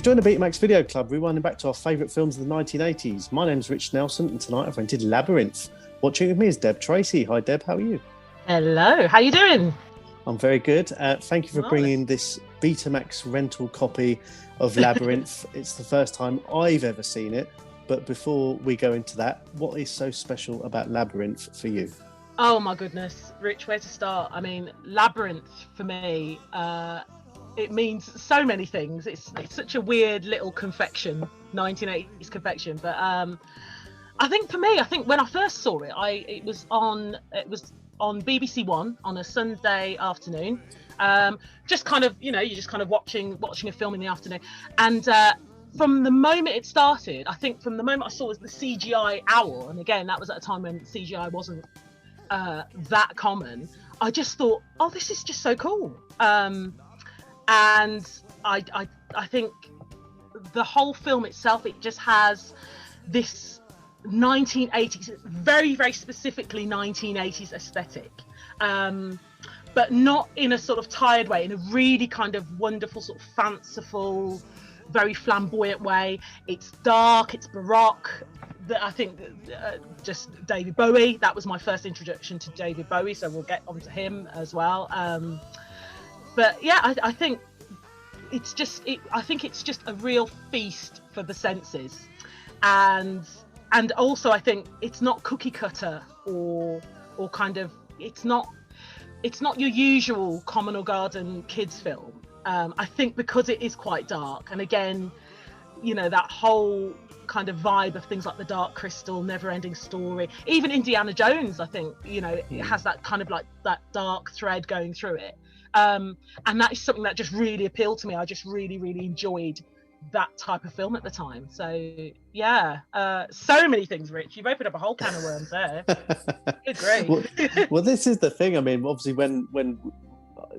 joined the Betamax Video Club, rewinding back to our favourite films of the 1980s. My name's Rich Nelson, and tonight I've rented Labyrinth. Watching with me is Deb Tracy. Hi, Deb. How are you? Hello. How you doing? I'm very good. Thank you for bringing this Betamax rental copy of Labyrinth. It's the first time I've ever seen it. But before we go into that, what is so special about Labyrinth for you? Oh my goodness, Rich, where to start? I mean, Labyrinth for me, it means so many things. It's such a weird little confection, 1980s confection. But I think for me, when I first saw it, it was on BBC One on a Sunday afternoon. Just kind of, you're just kind of watching a film in the afternoon, and from the moment it started, I think from the moment I saw it was the CGI owl, and again that was at a time when CGI wasn't that common. I just thought, oh, this is just so cool. And I think the whole film itself, it just has this 1980s, very, very specifically 1980s aesthetic, but not in a sort of tired way, in a really kind of wonderful, sort of fanciful, very flamboyant way. It's dark, it's baroque. I think just David Bowie, that was my first introduction to David Bowie, so we'll get onto him as well. But yeah, I think it's just a real feast for the senses, and also I think it's not cookie cutter or kind of it's not your usual common or garden kids film. I think because it is quite dark, and again, that whole kind of vibe of things like The Dark Crystal, Never Ending Story, even Indiana Jones, I think, it has that kind of like that dark thread going through it. And that is something that just really appealed to me. I just really, really enjoyed that type of film at the time. So yeah, so many things, Rich. You've opened up a whole can of worms there. Good, great. Well, this is the thing. I mean, obviously, when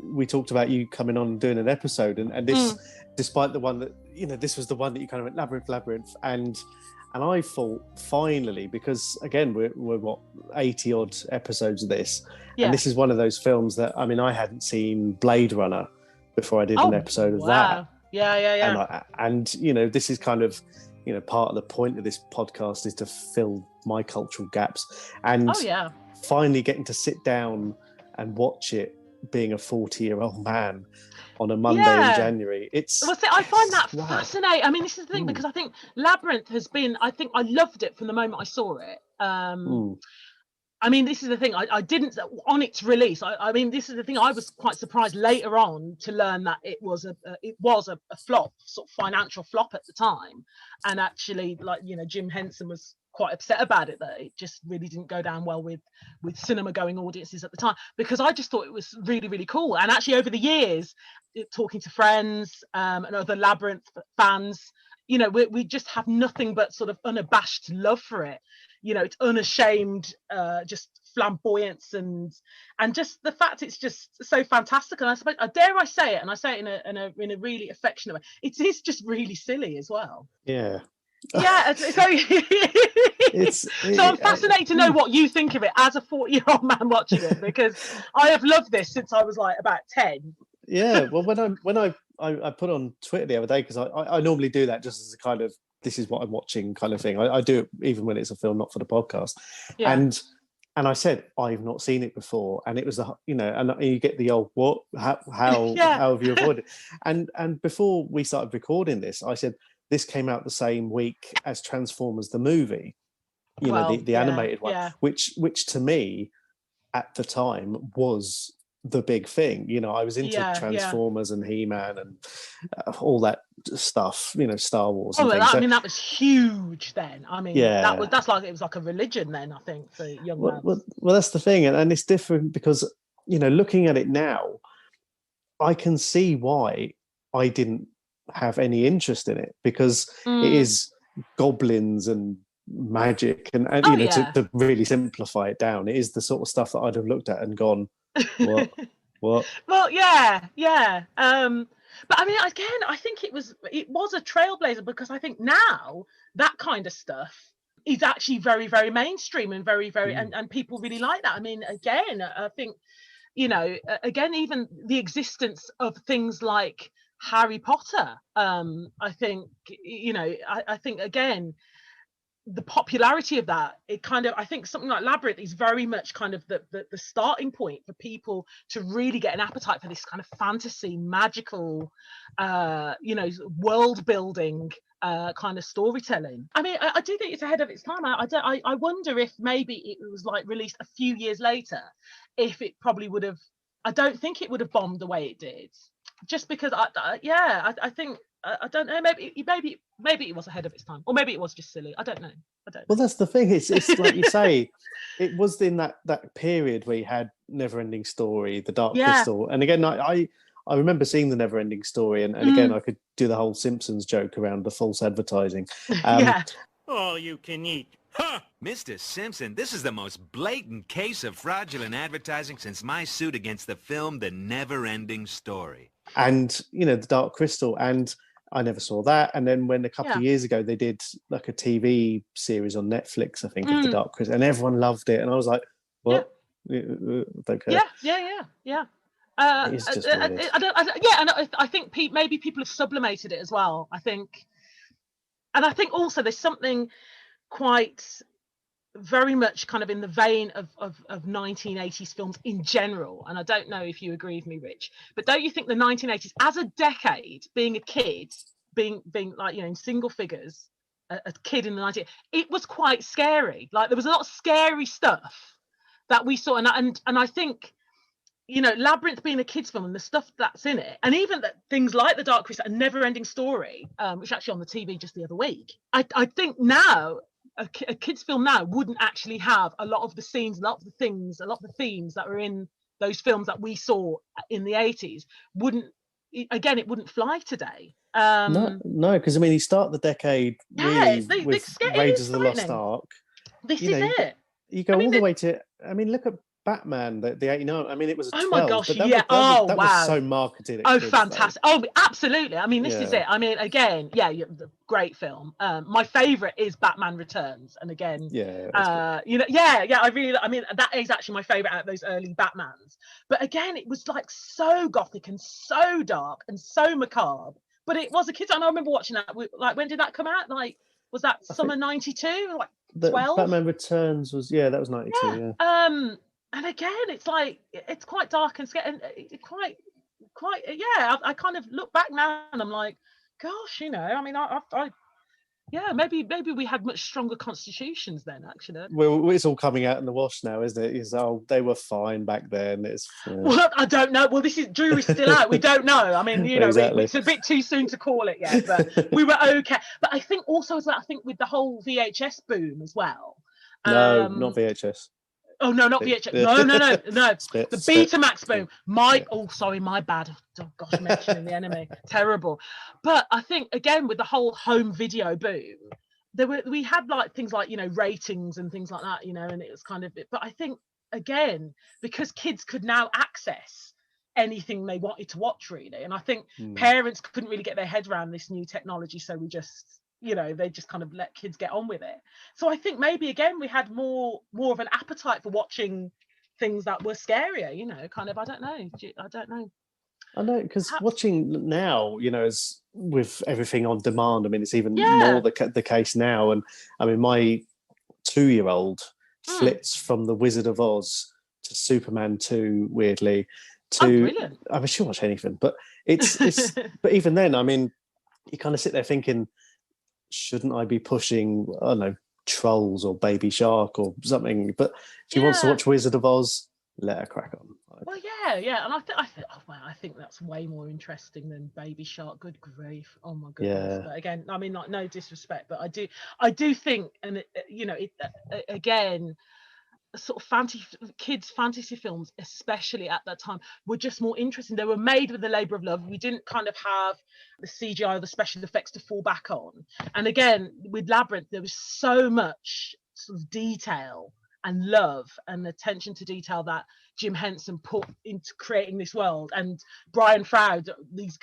we talked about you coming on and doing an episode, and this, despite the one that this was the one that you kind of went labyrinth, and I thought finally, because again we're what 80 odd episodes of this, and this is one of those films that I hadn't seen Blade Runner before I did an episode of that. Yeah. And this is kind of part of the point of this podcast is to fill my cultural gaps, and finally getting to sit down and watch it, being a 40-year-old man on a Monday in January. I find that fascinating. I mean, this is the thing, because I think Labyrinth has been, I loved it from the moment I saw it. I mean, this is the thing, I didn't, on its release, this is the thing, I was quite surprised later on to learn that it was a flop, sort of financial flop at the time. And actually, Jim Henson was quite upset about it, that it just really didn't go down well with cinema going audiences at the time, because I just thought it was really, really cool. And actually over the years, talking to friends and other Labyrinth fans, we just have nothing but sort of unabashed love for it. It's unashamed, just flamboyance and just the fact it's just so fantastic. And I suppose, dare I say it, and I say it in a really affectionate way, it is just really silly as well. Yeah. Yeah, so I'm fascinated to know what you think of it as a 40-year-old man watching it, because I have loved this since I was like about 10. Yeah, well, when I put on Twitter the other day, because I normally do that just as a kind of, this is what I'm watching kind of thing. I do it even when it's a film not for the podcast. Yeah. And I said, I've not seen it before. And it was, and you get the old, what, how have you avoided it? And before we started recording this, I said, this came out the same week as Transformers the movie, the animated one, which to me at the time was the big thing. I was into Transformers and He-Man and all that stuff, Star Wars. And things. That was huge then. It was like a religion then, I think, for young lads. Well, that's the thing, and it's different because looking at it now, I can see why I didn't have any interest in it, because it is goblins and magic and to really simplify it down, it is the sort of stuff that I'd have looked at and gone, what well, yeah. But again, I think it was a trailblazer, because I think now that kind of stuff is actually very, very mainstream and very, very and people really like that. Again, I think again, even the existence of things like Harry Potter. I think, you know, I think again, the popularity of that, it kind of, I think something like Labyrinth is very much kind of the starting point for people to really get an appetite for this kind of fantasy, magical, you know, world building kind of storytelling. I mean, I do think it's ahead of its time. I wonder if maybe it was like released a few years later, if it probably would have, I don't think it would have bombed the way it did, just because I think I don't know, maybe it was ahead of its time, or maybe it was just silly. I don't know. Well, that's the thing. It's like you say, it was in that period where you had Never-Ending Story, The Dark Crystal, and again, I remember seeing the Never-Ending Story, and again, I could do the whole Simpsons joke around the false advertising. All you can eat. Huh! Mr. Simpson, this is the most blatant case of fraudulent advertising since my suit against the film The Never-Ending Story. And, you know, The Dark Crystal, and I never saw that. And then when a couple of years ago they did like a TV series on Netflix, I think, of The Dark Crystal, and everyone loved it. And I was like, what? Okay. Yeah. It's just weird. I think maybe people have sublimated it as well. I think also there's something quite very much kind of in the vein of 1980s films in general, and I don't know if you agree with me, Rich, but don't you think the 1980s as a decade, being a kid, being like, you know, in single figures, a kid in the 90s, it was quite scary. Like there was a lot of scary stuff that we saw, and I think, you know, Labyrinth being a kids film and the stuff that's in it, and even that things like The Dark Crystal and Never-Ending Story, which actually on the TV just the other week, I think now a kids film now wouldn't actually have a lot of the scenes, a lot of the things, a lot of the themes that were in those films that we saw in the 80s. It wouldn't fly today. No, because I mean, you start the decade really with Raiders of the Lost Ark. This is it. You go all the way to, I mean, look at Batman, the 89. I mean, it was a 12. Oh my gosh, but that was so marketed. Oh, fantastic. Though. Oh, absolutely. I mean, this is it. I mean, again, great film. My favorite is Batman Returns. And again, I mean, that is actually my favorite out of those early Batmans. But again, it was like so gothic and so dark and so macabre. But it was a kid's, and I remember watching that. Like, when did that come out? Like, was that summer 92? Like 12? Batman Returns was, that was 92. Yeah. And again, it's like, it's quite dark and scary, and quite, I kind of look back now and I'm like, gosh, you know, I mean, maybe we had much stronger constitutions then, actually. Well, it's all coming out in the wash now, isn't it? They were fine back then. Well, I don't know. Well, this is jury's still out. We don't know. I mean, you know, exactly. It's a bit too soon to call it yet, but we were okay. But I think also as well, I think with the whole VHS boom as well. No, not VHS. Oh no, not VHS. No. The Betamax boom. My bad. Oh gosh, mentioning the enemy. Terrible. But I think again with the whole home video boom, we had like things like, you know, ratings and things like that, you know, and it was kind of. But I think again, because kids could now access anything they wanted to watch really, and I think parents couldn't really get their head around this new technology, so we just, you know, they just kind of let kids get on with it. So I think maybe again we had more of an appetite for watching things that were scarier, you know, kind of. I don't know. I know, because watching now, you know, as with everything on demand, I mean, it's even more the case now. And I mean, my 2-year-old flits from The Wizard of Oz to Superman 2, weirdly, to I mean, she'll watch anything, but it's but even then, I mean, you kind of sit there thinking, shouldn't I be pushing, I don't know, Trolls or Baby Shark or something? But if she wants to watch Wizard of Oz, let her crack on. Well, and I think that's way more interesting than Baby Shark. Good grief! Oh my goodness! But again, I mean, like, no disrespect, but I do think, and again, sort of kids fantasy films, especially at that time, were just more interesting. They were made with the labor of love. We didn't kind of have the CGI or the special effects to fall back on. And again, with Labyrinth, there was so much sort of detail and love and attention to detail that Jim Henson put into creating this world, and Brian Froud, these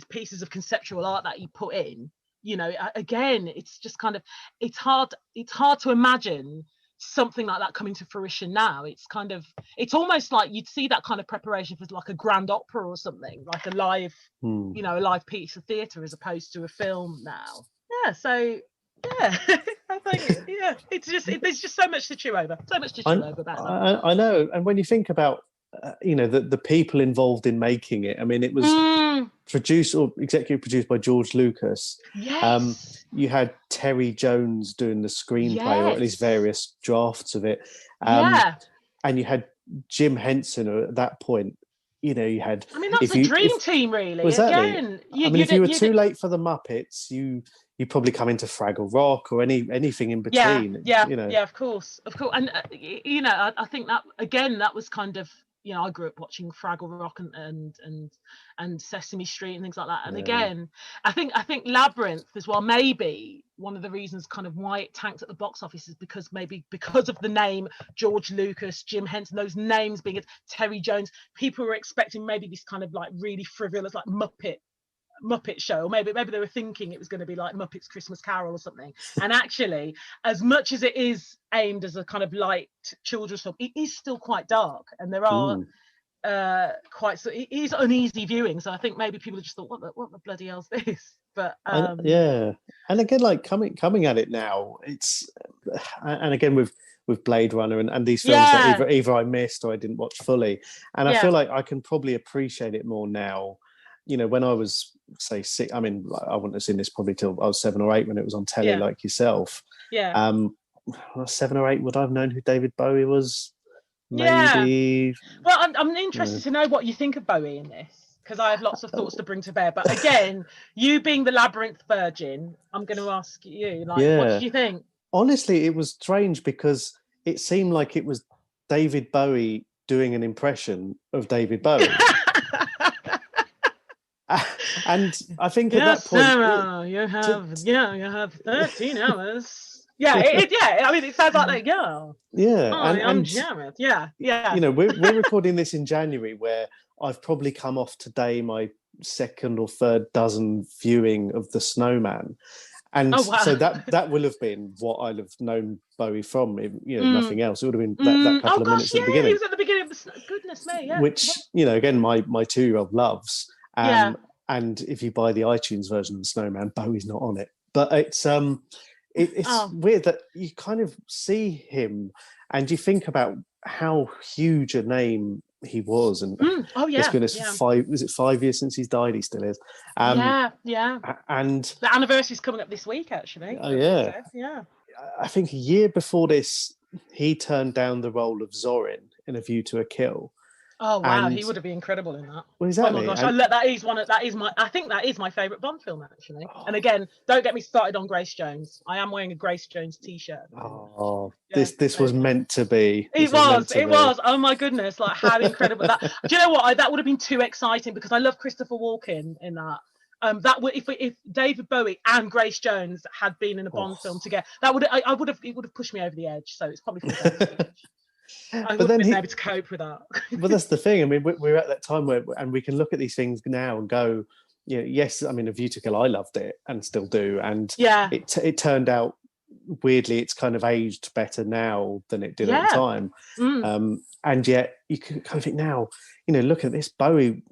pieces of conceptual art that he put in. You know, again, it's just kind of, it's hard to imagine something like that coming to fruition now. It's almost like you'd see that kind of preparation for like a grand opera or something, like a live a live piece of theatre as opposed to a film now. So I think there's just so much to chew over, about that. I know. And when you think about the people involved in making it, I mean, it was produced or executive produced by George Lucas. Yes. You had Terry Jones doing the screenplay, or at least various drafts of it. And you had Jim Henson at that point. You had. I mean, that's a dream team, really. Exactly. Again, if you were too late for the Muppets, you probably come into Fraggle Rock or anything in between. Yeah, of course. And I think that again, that was kind of, I grew up watching Fraggle Rock and Sesame Street and things like that. And again, I think Labyrinth as well, maybe one of the reasons kind of why it tanked at the box office is because of the name George Lucas, Jim Henson, those names being Terry Jones. People were expecting maybe this kind of like really frivolous, like Muppet show, or maybe they were thinking it was going to be like Muppets Christmas Carol or something. And actually, as much as it is aimed as a kind of light children's film, it is still quite dark, and there are it is uneasy viewing. So I think maybe people just thought, what the bloody hell's this? But and again, like coming at it now, it's and again with Blade Runner and these films that either I missed or I didn't watch fully, and I feel like I can probably appreciate it more now. When I was, say, 6, I mean, I wouldn't have seen this probably till I was 7 or 8 when it was on telly, like yourself. Yeah. When I was 7 or 8, would I have known who David Bowie was? Maybe. Well, I'm interested to know what you think of Bowie in this, because I have lots of thoughts to bring to bear. But again, you being the Labyrinth virgin, I'm going to ask you, what did you think? Honestly, it was strange because it seemed like it was David Bowie doing an impression of David Bowie. And I think at that point, Sarah, you have 13 hours. I mean, it sounds like that. I'm Jareth. We're recording this in January, where I've probably come off today my 2nd or 3rd dozen viewing of The Snowman, and so that will have been what I'll have known Bowie from. Nothing else. It would have been that couple of minutes at the beginning. He was at the beginning of the goodness me. Yeah. Which again, my 2-year-old loves. And if you buy the iTunes version of The Snowman, Bowie's not on it. But it's weird that you kind of see him and you think about how huge a name he was. And it's been 5 years since he's died? He still is. And the anniversary's coming up this week, actually. Oh, yeah. I think a year before this, he turned down the role of Zorin in A View to a Kill. Oh wow, he would have been incredible in that. Well, exactly. Oh my gosh, I think that is my favourite Bond film, actually. And again, don't get me started on Grace Jones. I am wearing a Grace Jones t-shirt. This was meant to be. It was. Oh my goodness, like how incredible that. Do you know what? That would have been too exciting because I love Christopher Walken in that. That would if David Bowie and Grace Jones had been in a Bond film together, it would have pushed me over the edge. So it's probably for the best. I wouldn't have been able to cope with that. But that's the thing. I mean, we're at that time and we can look at these things now and go, yes. I mean, A View to Kill, I loved it and still do. And it turned out weirdly, it's kind of aged better now than it did at the time. And yet you can kind of think now, look at this Bowie.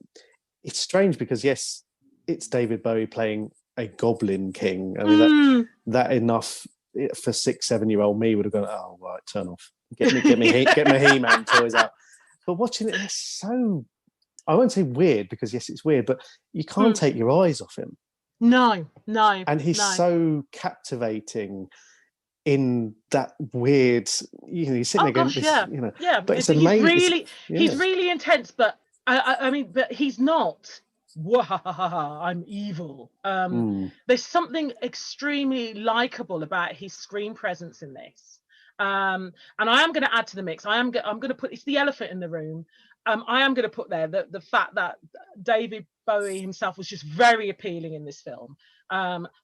It's strange because yes, it's David Bowie playing a Goblin King. I mean, that enough for 6-7-year-old me would have gone, oh right, turn off. Get my He-Man toys out. But watching it, it's so, I won't say weird because yes, it's weird, but you can't take your eyes off him. No. And he's so captivating in that weird, he's sitting there going, but it's amazing. He's really intense, but I mean, but he's not. I'm evil. There's something extremely likable about his screen presence in this. And I am going to add to the mix. I'm going to put, it's the elephant in the room. I am going to put there the fact that David Bowie himself was just very appealing in this film.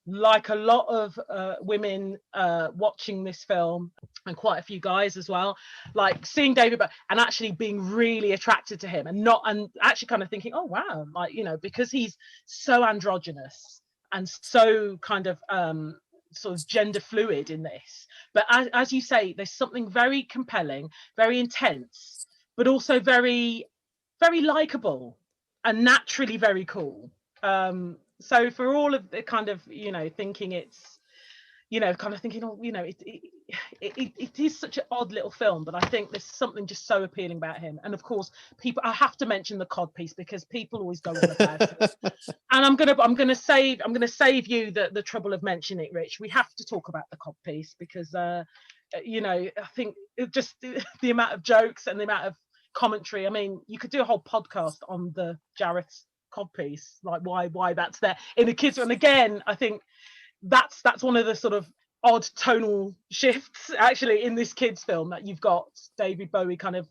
Like a lot of women watching this film, and quite a few guys as well, like seeing David Bowie and actually being really attracted to him, and actually kind of thinking, oh wow, like because he's so androgynous and so kind of sort of gender fluid in this. But as you say, there's something very compelling, very intense, but also very, very likable and naturally very cool. So for all of the kind of, thinking it's, kind of thinking, oh, it is such an odd little film, but I think there's something just so appealing about him. And of course, I have to mention the cod piece, because people always go on about it. And I'm gonna save you the trouble of mentioning it, Rich. We have to talk about the cod piece, because I think just the amount of jokes and the amount of commentary. I mean, you could do a whole podcast on the Jareth cod piece, like why that's there in the kids. And again, I think that's one of the sort of odd tonal shifts actually in this kids film, that you've got David Bowie kind of,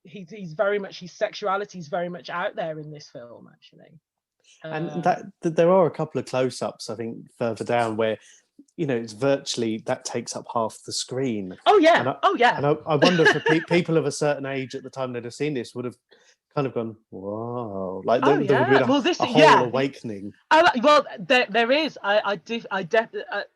he's very much, his sexuality is very much out there in this film actually. And that there are a couple of close-ups, I think, further down where, it's virtually, that takes up half the screen. Oh yeah. And I wonder if people of a certain age at the time they'd have seen this would have kind of gone, wow, like there would be a whole awakening. Well, there is. A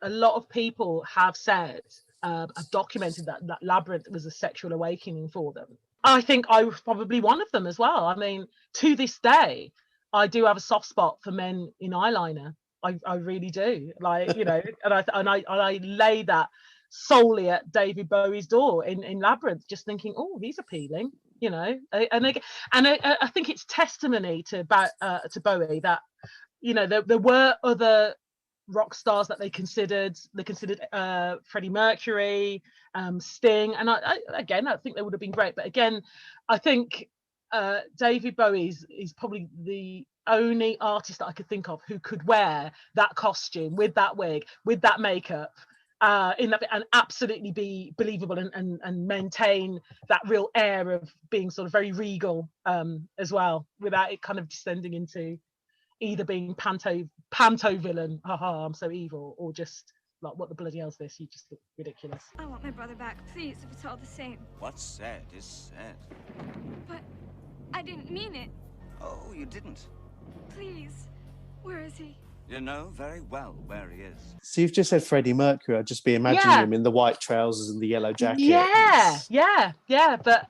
lot of people have said, have documented that Labyrinth was a sexual awakening for them. I think I was probably one of them as well. I mean, to this day, I do have a soft spot for men in eyeliner. I really do. Like, and I lay that solely at David Bowie's door in Labyrinth, just thinking, oh, he's appealing. And I think it's testimony to Bowie that, there were other rock stars that they considered. They considered Freddie Mercury, Sting, and I think they would have been great. But again, I think David Bowie is probably the only artist that I could think of who could wear that costume with that wig, with that makeup, and absolutely be believable and maintain that real air of being sort of very regal as well, without it kind of descending into either being panto villain, haha, I'm so evil, or just like, what the bloody hell's this? You just look ridiculous. I want my brother back, please, if it's all the same. What's said is said. But I didn't mean it. Oh, you didn't? Please, where is he? You know very well where he is. So you've just said Freddie Mercury. I'd just be imagining him in the white trousers and the yellow jacket. Yeah. But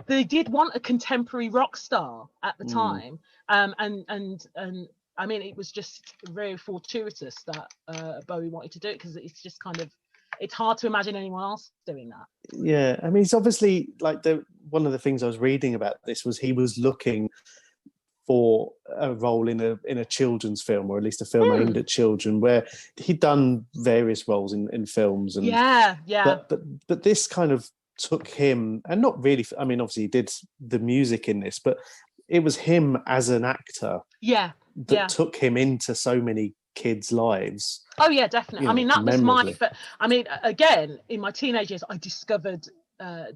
they did want a contemporary rock star at the time, and I mean, it was just very fortuitous that Bowie wanted to do it, because it's just kind of, it's hard to imagine anyone else doing that. Yeah, I mean, it's obviously like one of the things I was reading about this was he was looking for a role in a children's film, or at least a film aimed at children, where he'd done various roles in films. And But this kind of took him, and not really, I mean, obviously he did the music in this, but it was him as an actor that took him into so many kids' lives. Oh yeah, definitely. I mean, that was my, again, in my teenage years, I discovered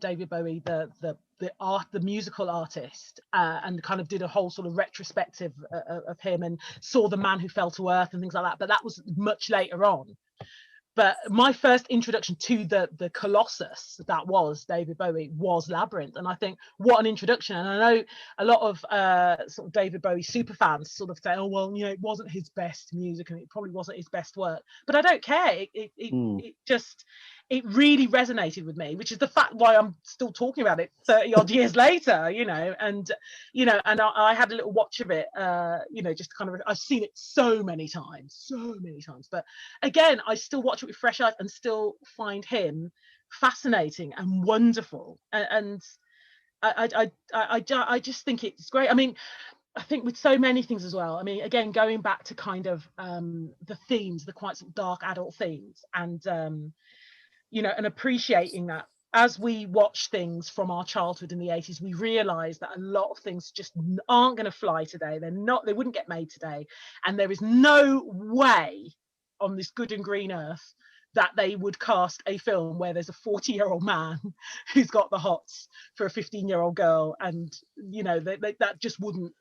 David Bowie, the musical artist, and kind of did a whole sort of retrospective of him, and saw The Man Who Fell to Earth and things like that. But that was much later on. But my first introduction to the Colossus that was David Bowie was Labyrinth, and I think what an introduction. And I know a lot of sort of David Bowie super fans sort of say, oh well, it wasn't his best music and it probably wasn't his best work, but I don't care. It really resonated with me, which is the fact why I'm still talking about it 30 odd years later, and I had a little watch of it, just kind of, I've seen it so many times, but again, I still watch it with fresh eyes and still find him fascinating and wonderful. And I just think it's great. I mean, I think with so many things as well, I mean, again, going back to kind of the themes, the quite sort of dark adult themes, and and appreciating that as we watch things from our childhood in the 80s, we realize that a lot of things just aren't going to fly today. They wouldn't get made today. And there is no way on this good and green earth that they would cast a film where there's a 40-year-old man who's got the hots for a 15-year-old girl, and that just wouldn't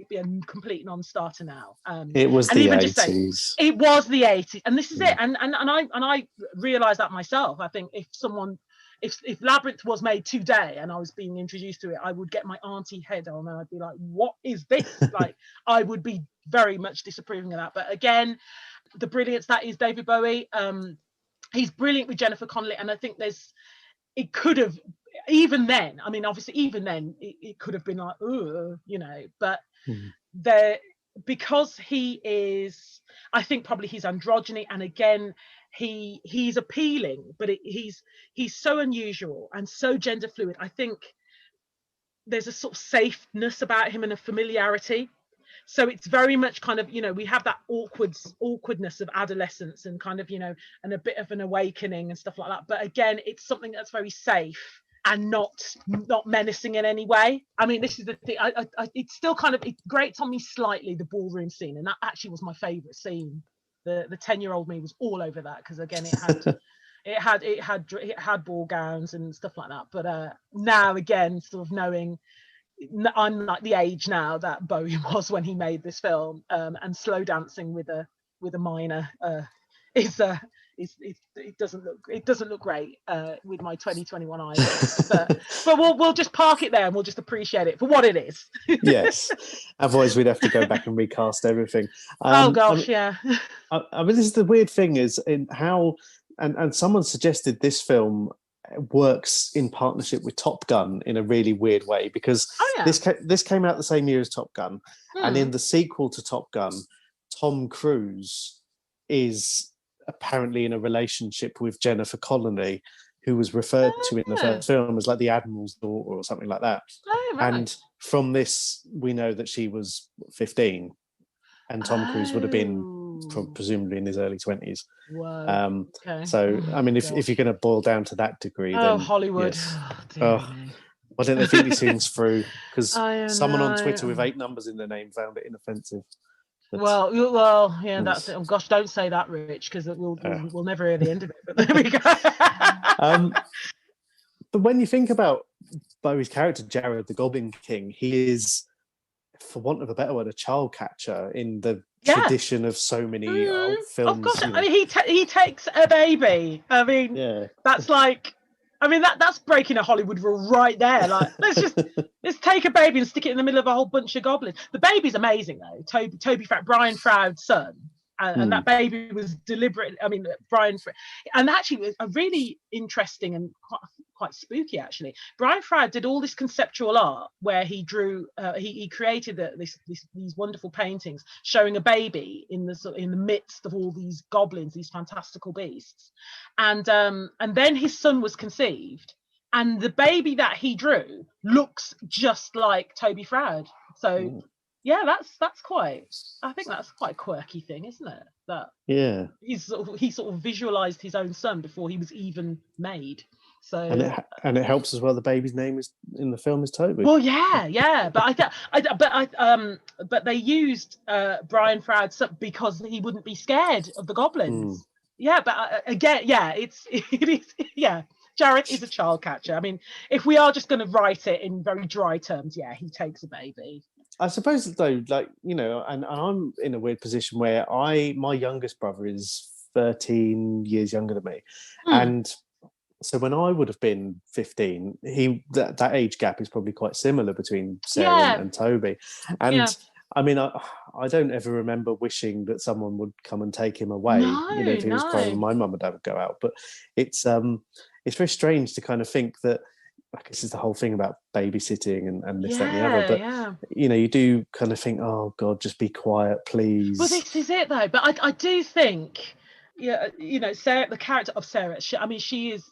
be a complete non-starter now. It was the 80s. It was the 80s, and this is it. And I realised that myself. I think if Labyrinth was made today and I was being introduced to it, I would get my auntie head on and I'd be like, what is this? Like, I would be very much disapproving of that. But again, the brilliance that is David Bowie. He's brilliant with Jennifer Connelly, and I think it could have, even then, I mean, obviously even then it could have been like, you know, but because he is, I think probably he's androgyny, and again he's appealing, but he's so unusual and so gender fluid. I think there's a sort of safeness about him and a familiarity. So it's very much kind of, you know, we have that awkwardness of adolescence and kind of, you know, and a bit of an awakening and stuff like that. But again, it's something that's very safe and not menacing in any way. I mean, this is the thing. It's still kind of, it grates on me slightly, the ballroom scene, and that actually was my favourite scene. The 10-year-old me was all over that, because again, it had ball gowns and stuff like that. But now again, sort of knowing, I'm like the age now that Bowie was when he made this film, and slow dancing with a minor it doesn't look great with my 2021 eyes. but we'll just park it there and we'll just appreciate it for what it is. Yes, otherwise we'd have to go back and recast everything. Oh gosh, I mean, this is the weird thing is in how, and someone suggested this film works in partnership with Top Gun in a really weird way, because this came out the same year as Top Gun, and in the sequel to Top Gun, Tom Cruise is apparently in a relationship with Jennifer Connelly, who was referred to in the first film as like the Admiral's daughter or something like that. And from this, we know that she was 15, and Tom Cruise would have been presumably in his early 20s. Wow. So I mean, if you're going to boil down to that degree, then Hollywood. Yes. Why don't they think these things through? Because someone on Twitter with 8 numbers in their name found it inoffensive. Well, yeah, that's it. Oh gosh, don't say that, Rich, because we'll never hear the end of it. But there we go. But when you think about Bowie's character, Jared the Goblin King, he is, for want of a better word, a child catcher in the tradition of so many films. Of course, I mean, he takes a baby. I mean, that's like, I mean, that's breaking a Hollywood rule right there. Like, let's take a baby and stick it in the middle of a whole bunch of goblins. The baby's amazing though. Brian Froud's son, and that baby was deliberate. I mean, and actually it was a really interesting and quite spooky actually. Brian Froud did all this conceptual art where he drew, he created these wonderful paintings showing a baby in the midst of all these goblins, these fantastical beasts, and then his son was conceived, and the baby that he drew looks just like Toby Froud. So yeah, that's quite, I think that's quite a quirky thing, isn't it? That he sort of visualized his own son before he was even made. So and it helps as well. The baby's name is in the film is Toby. Well, yeah, but they used Brian Froud because he wouldn't be scared of the goblins. Yeah, but again, it is. Jared is a child catcher. I mean, if we are just going to write it in very dry terms, he takes a baby. I suppose though, like, you know, and I'm in a weird position where my youngest brother is 13 years younger than me, and so when I would have been 15, that age gap is probably quite similar between Sarah and Toby. And I mean, I don't ever remember wishing that someone would come and take him away. If he was crying, my mum and dad would go out. But it's very strange to kind of think that, like, this is the whole thing about babysitting and this, that, and the other. But you do kind of think, oh God, just be quiet, please. Well, this is it though. But I do think, Sarah, the character of Sarah, she's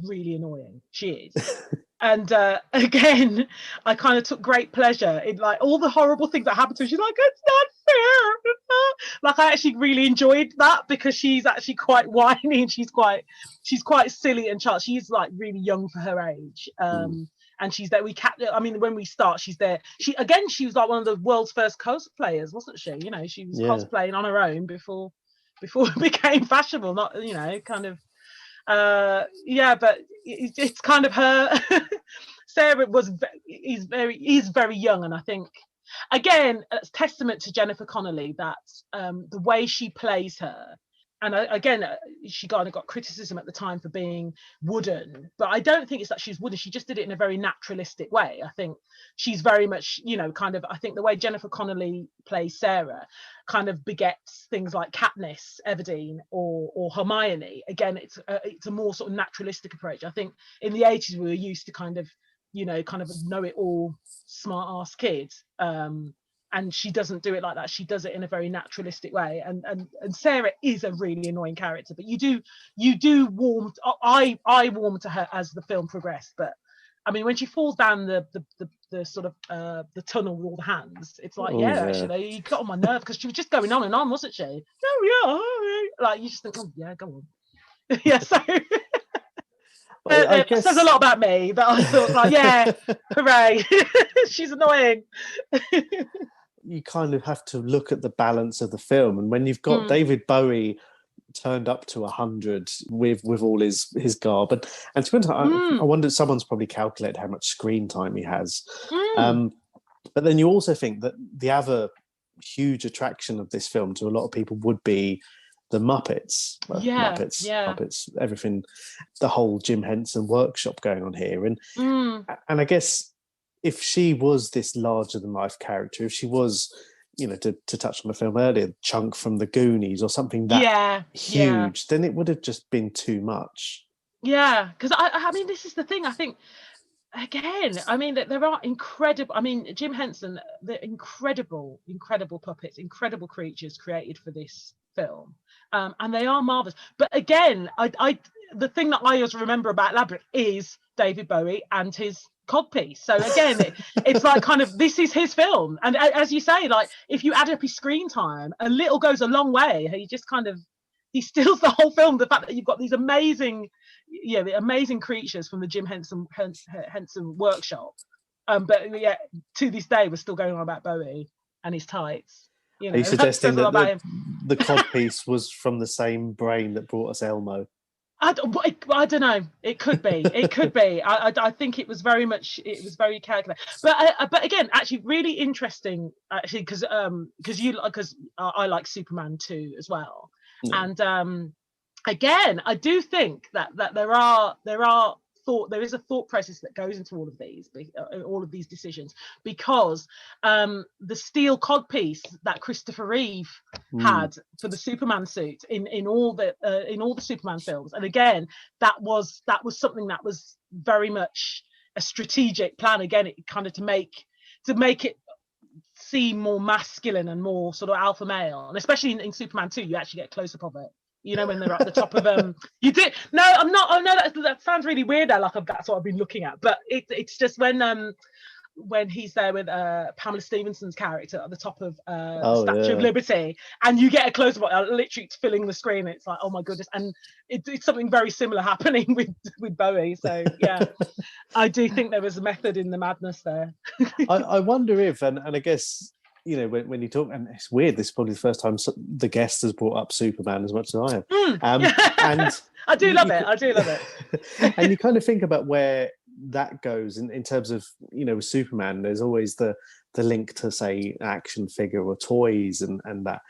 really annoying. She is. And again, I kind of took great pleasure in like all the horrible things that happened to her. She's like, it's not fair. Like, I actually really enjoyed that, because she's actually quite whiny and she's quite silly and child. She's like really young for her age. And she's there. When we start, she's there. She was like one of the world's first cosplayers, wasn't she? She was cosplaying on her own before it became fashionable. Not, kind of. But it's kind of her. Sarah is very young, and I think again it's testament to Jennifer Connelly that the way she plays her, again, she kind of got criticism at the time for being wooden, but I don't think it's that she's wooden. She just did it in a very naturalistic way. I think she's very much, kind of, I think the way Jennifer Connelly plays Sarah kind of begets things like Katniss Everdeen or Hermione. Again, it's a more sort of naturalistic approach. I think in the 80s we were used to kind of know it all smart ass kids. And she doesn't do it like that. She does it in a very naturalistic way. And Sarah is a really annoying character, but you do warm. I warmed to her as the film progressed. But I mean, when she falls down the sort of the tunnel with all the hands, it's like, actually, you got on my nerve because she was just going on and on, wasn't she? Oh yeah, like you just think, oh yeah, go on. Yeah, so. It says a lot about me that I thought, like, yeah, hooray, she's annoying. You kind of have to look at the balance of the film, and when you've got David Bowie turned up to 100 with all his garb, and to be honest, I wonder, someone's probably calculated how much screen time he has. But then you also think that the other huge attraction of this film to a lot of people would be the Muppets. Muppets, everything, the whole Jim Henson workshop going on here. And I guess if she was this larger than life character, if she was, to touch on the film earlier, Chunk from the Goonies or something that huge, then it would have just been too much. Yeah, because I mean, this is the thing. I think, again, I mean, that there are incredible, I mean, Jim Henson, the incredible puppets, incredible creatures created for this film. And they are marvelous. But again, the thing that I always remember about Labyrinth is David Bowie and his codpiece. So again, it's like kind of, this is his film. And as you say, like, if you add up his screen time, a little goes a long way. He just kind of, he steals the whole film. The fact that you've got these amazing creatures from the Jim Henson workshop. But yeah, to this day, we're still going on about Bowie and his tights. Are you suggesting that the codpiece was from the same brain that brought us Elmo? I don't know. It could be. I think it was very calculated. But again, actually, really interesting. Actually, because I like Superman too as well. And again, I do think that there is a thought process that goes into all of these decisions, because the steel codpiece that Christopher Reeve had for the Superman suit in all the Superman films, and again, that was something that was very much a strategic plan. Again, it kind of to make it seem more masculine and more sort of alpha male, and especially in Superman 2, you actually get a close up of it. When they're at the top of you did. No, I'm not. Oh no, that sounds really weird. That's what I've been looking at. But it's just when he's there with Pamela Stevenson's character at the top of the Statue of Liberty, and you get a close up, literally filling the screen. It's like, oh my goodness, and it's something very similar happening with Bowie. So yeah, I do think there was a method in the madness there. I wonder if, and I guess, when you talk, and it's weird, this is probably the first time the guest has brought up Superman as much as I have. And I do love it. And you kind of think about where that goes in terms of, with Superman, there's always the link to, say, action figure or toys and that.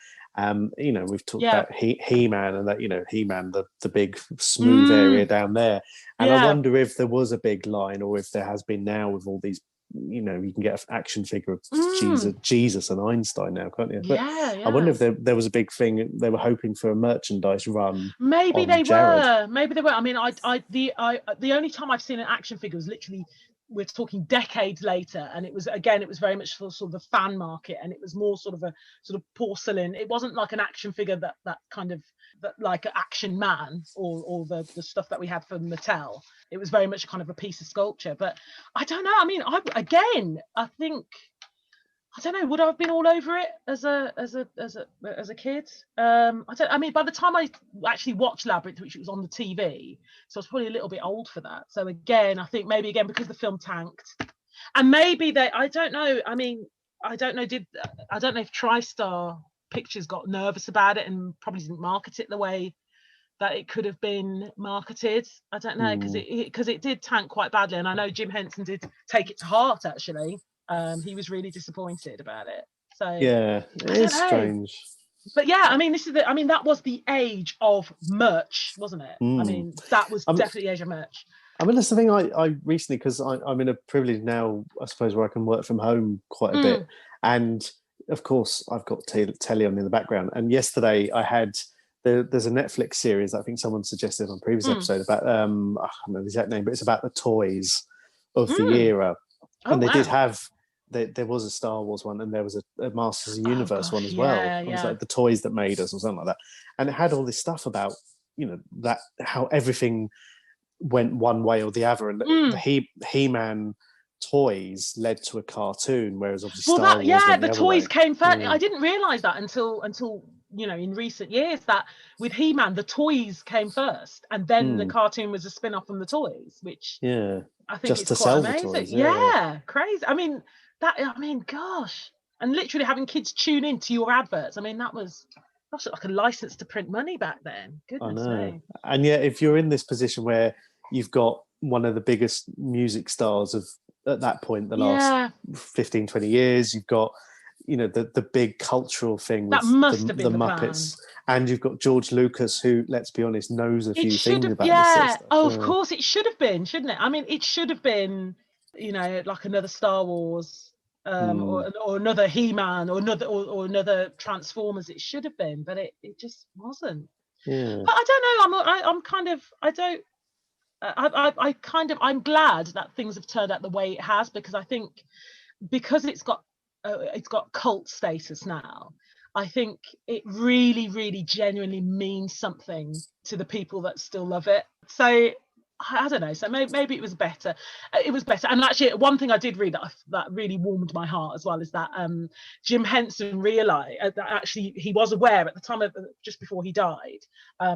We've talked about He-Man and that, He-Man, the big smooth area down there. And I wonder if there was a big line, or if there has been now with all these, you can get an action figure of Jesus and Einstein now, can't you? But I wonder if there was a big thing they were hoping for, a merchandise run. Maybe they were. I mean, the only time I've seen an action figure was literally, we're talking decades later, and it was very much for sort of the fan market, and it was more sort of porcelain. It wasn't like an action figure that kind of like an Action Man or the stuff that we had from Mattel. It was very much kind of a piece of sculpture. But I don't know. I mean, I think, I don't know, would I have been all over it as a kid? I mean, by the time I actually watched Labyrinth, which was on the TV, so I was probably a little bit old for that. So again, I think maybe because the film tanked, and maybe I don't know. I mean, I don't know if TriStar Pictures got nervous about it and probably didn't market it the way that it could have been marketed. I don't know, because it did tank quite badly, and I know Jim Henson did take it to heart. Actually, he was really disappointed about it. So yeah, it is strange. But yeah, I mean, that was the age of merch, wasn't it? I mean, that was definitely the age of merch. I mean, that's the thing I recently, because I'm in a privilege now, I suppose, where I can work from home quite a bit. And of course, I've got telly on in the background. And yesterday I had, there's a Netflix series that I think someone suggested on a previous episode about, I don't know the exact name, but it's about the toys of the era. And they did have, there was a Star Wars one, and there was a Masters of the Universe one as well. It was like the toys that made us or something like that. And it had all this stuff about, that how everything went one way or the other, and the He-Man toys led to a cartoon, whereas obviously Star Wars went the toys way. came first. I didn't realize that until in recent years, that with He-Man the toys came first, and then the cartoon was a spin-off from the toys, which I think just is to quite sell amazing. the toys. Crazy. I mean, gosh, and literally having kids tune into your adverts. I mean, that's like a license to print money back then. Goodness me. And yet, if you're in this position where you've got one of the biggest music stars of at that point the last 15, 20 years, you've got the big cultural thing with the Muppets, and you've got George Lucas, who, let's be honest, knows a few things about this sort of stuff. Of course it should have been, shouldn't it? I mean, it should have been like another Star Wars, or another He-Man, or another Transformers. It should have been, but it just wasn't. But I don't know, I'm glad that things have turned out the way it has, because I think because it's got cult status now, I think it really, really genuinely means something to the people that still love it. So I don't know. So maybe it was better. It was better. And actually, one thing I did read that really warmed my heart as well is that Jim Henson realized that actually he was aware at the time of just before he died.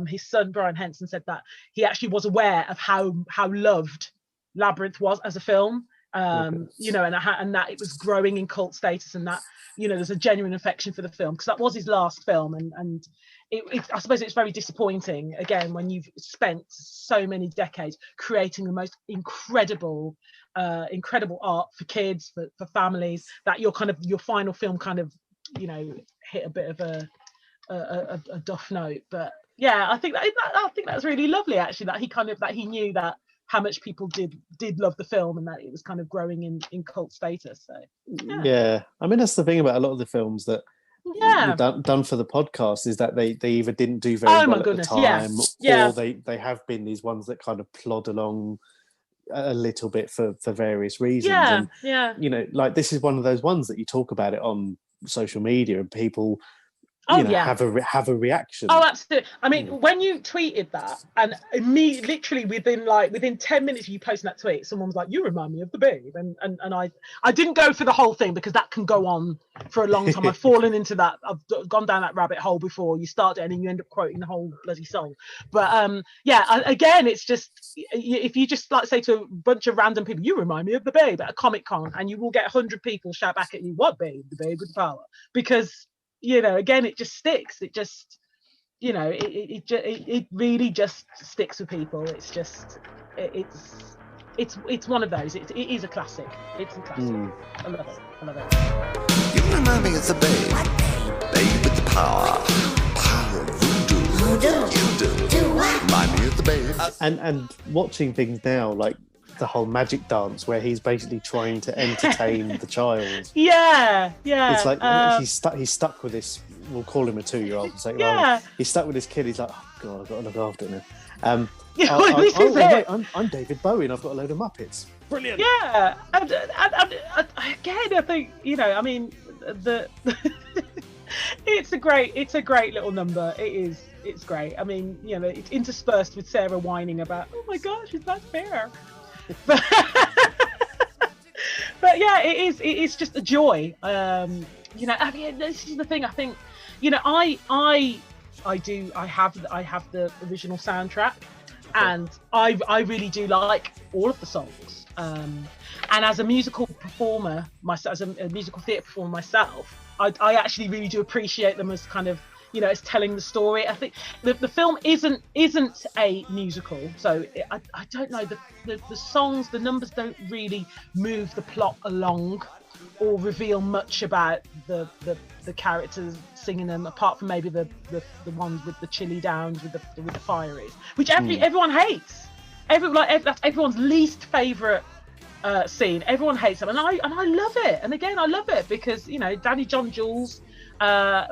His son Brian Henson said that he actually was aware of how loved Labyrinth was as a film. And that it was growing in cult status, and that there's a genuine affection for the film, because that was his last film, and I suppose it's very disappointing again when you've spent so many decades creating the most incredible art for kids, for families, that your final film hit a bit of a duff note. But I think that's really lovely, actually, that he knew that how much people did love the film, and that it was kind of growing in cult status. So I mean, that's the thing about a lot of the films that done for the podcast, is that they either didn't do very well at the time, or they have been these ones that kind of plod along a little bit for various reasons. Like this is one of those ones that you talk about it on social media and people have a reaction. Oh, absolutely. I mean, when you tweeted that, and literally within 10 minutes of you posting that tweet, someone was like, "You remind me of the Babe," and I didn't go for the whole thing, because that can go on for a long time. I've fallen into that. I've gone down that rabbit hole before. You start it and then you end up quoting the whole bloody song. But again, it's just, if you just say to a bunch of random people, "You remind me of the Babe" at a Comic-Con, and you will get 100 people shout back at you, "What Babe? The Babe with power?" Because again, it just sticks. It just, it really just sticks with people. It's just, it's one of those. It is a classic. It's a classic. I love it. You remind me of the Babe. Babe with the power of voodoo. You do. Remind me of the Babe. And watching things now, like the whole magic dance, where he's basically trying to entertain the child. It's like he's stuck with this, we'll call him a 2-year-old and say, he's stuck with this kid. He's like, "Oh God, I've got to look after him now." Wait, I'm David Bowie and I've got a load of Muppets. Brilliant. And again, I think I mean, it's a great little number. It's great. I mean, it's interspersed with Sarah whining about, "Oh my gosh, is that fair?" But it is just a joy. I mean, this is the thing. I think, I have the original soundtrack, and I really do like all of the songs. And as a musical performer, as a musical theatre performer myself, I actually really do appreciate them as kind of, it's telling the story. I think the film isn't a musical, so I don't know, the songs, the numbers don't really move the plot along. or reveal much about the characters singing them, apart from maybe the ones with the chili downs with the fire is, which everyone hates. That's everyone's least favourite scene. Everyone hates them, and I love it. And again, I love it because, you know, Danny John Jules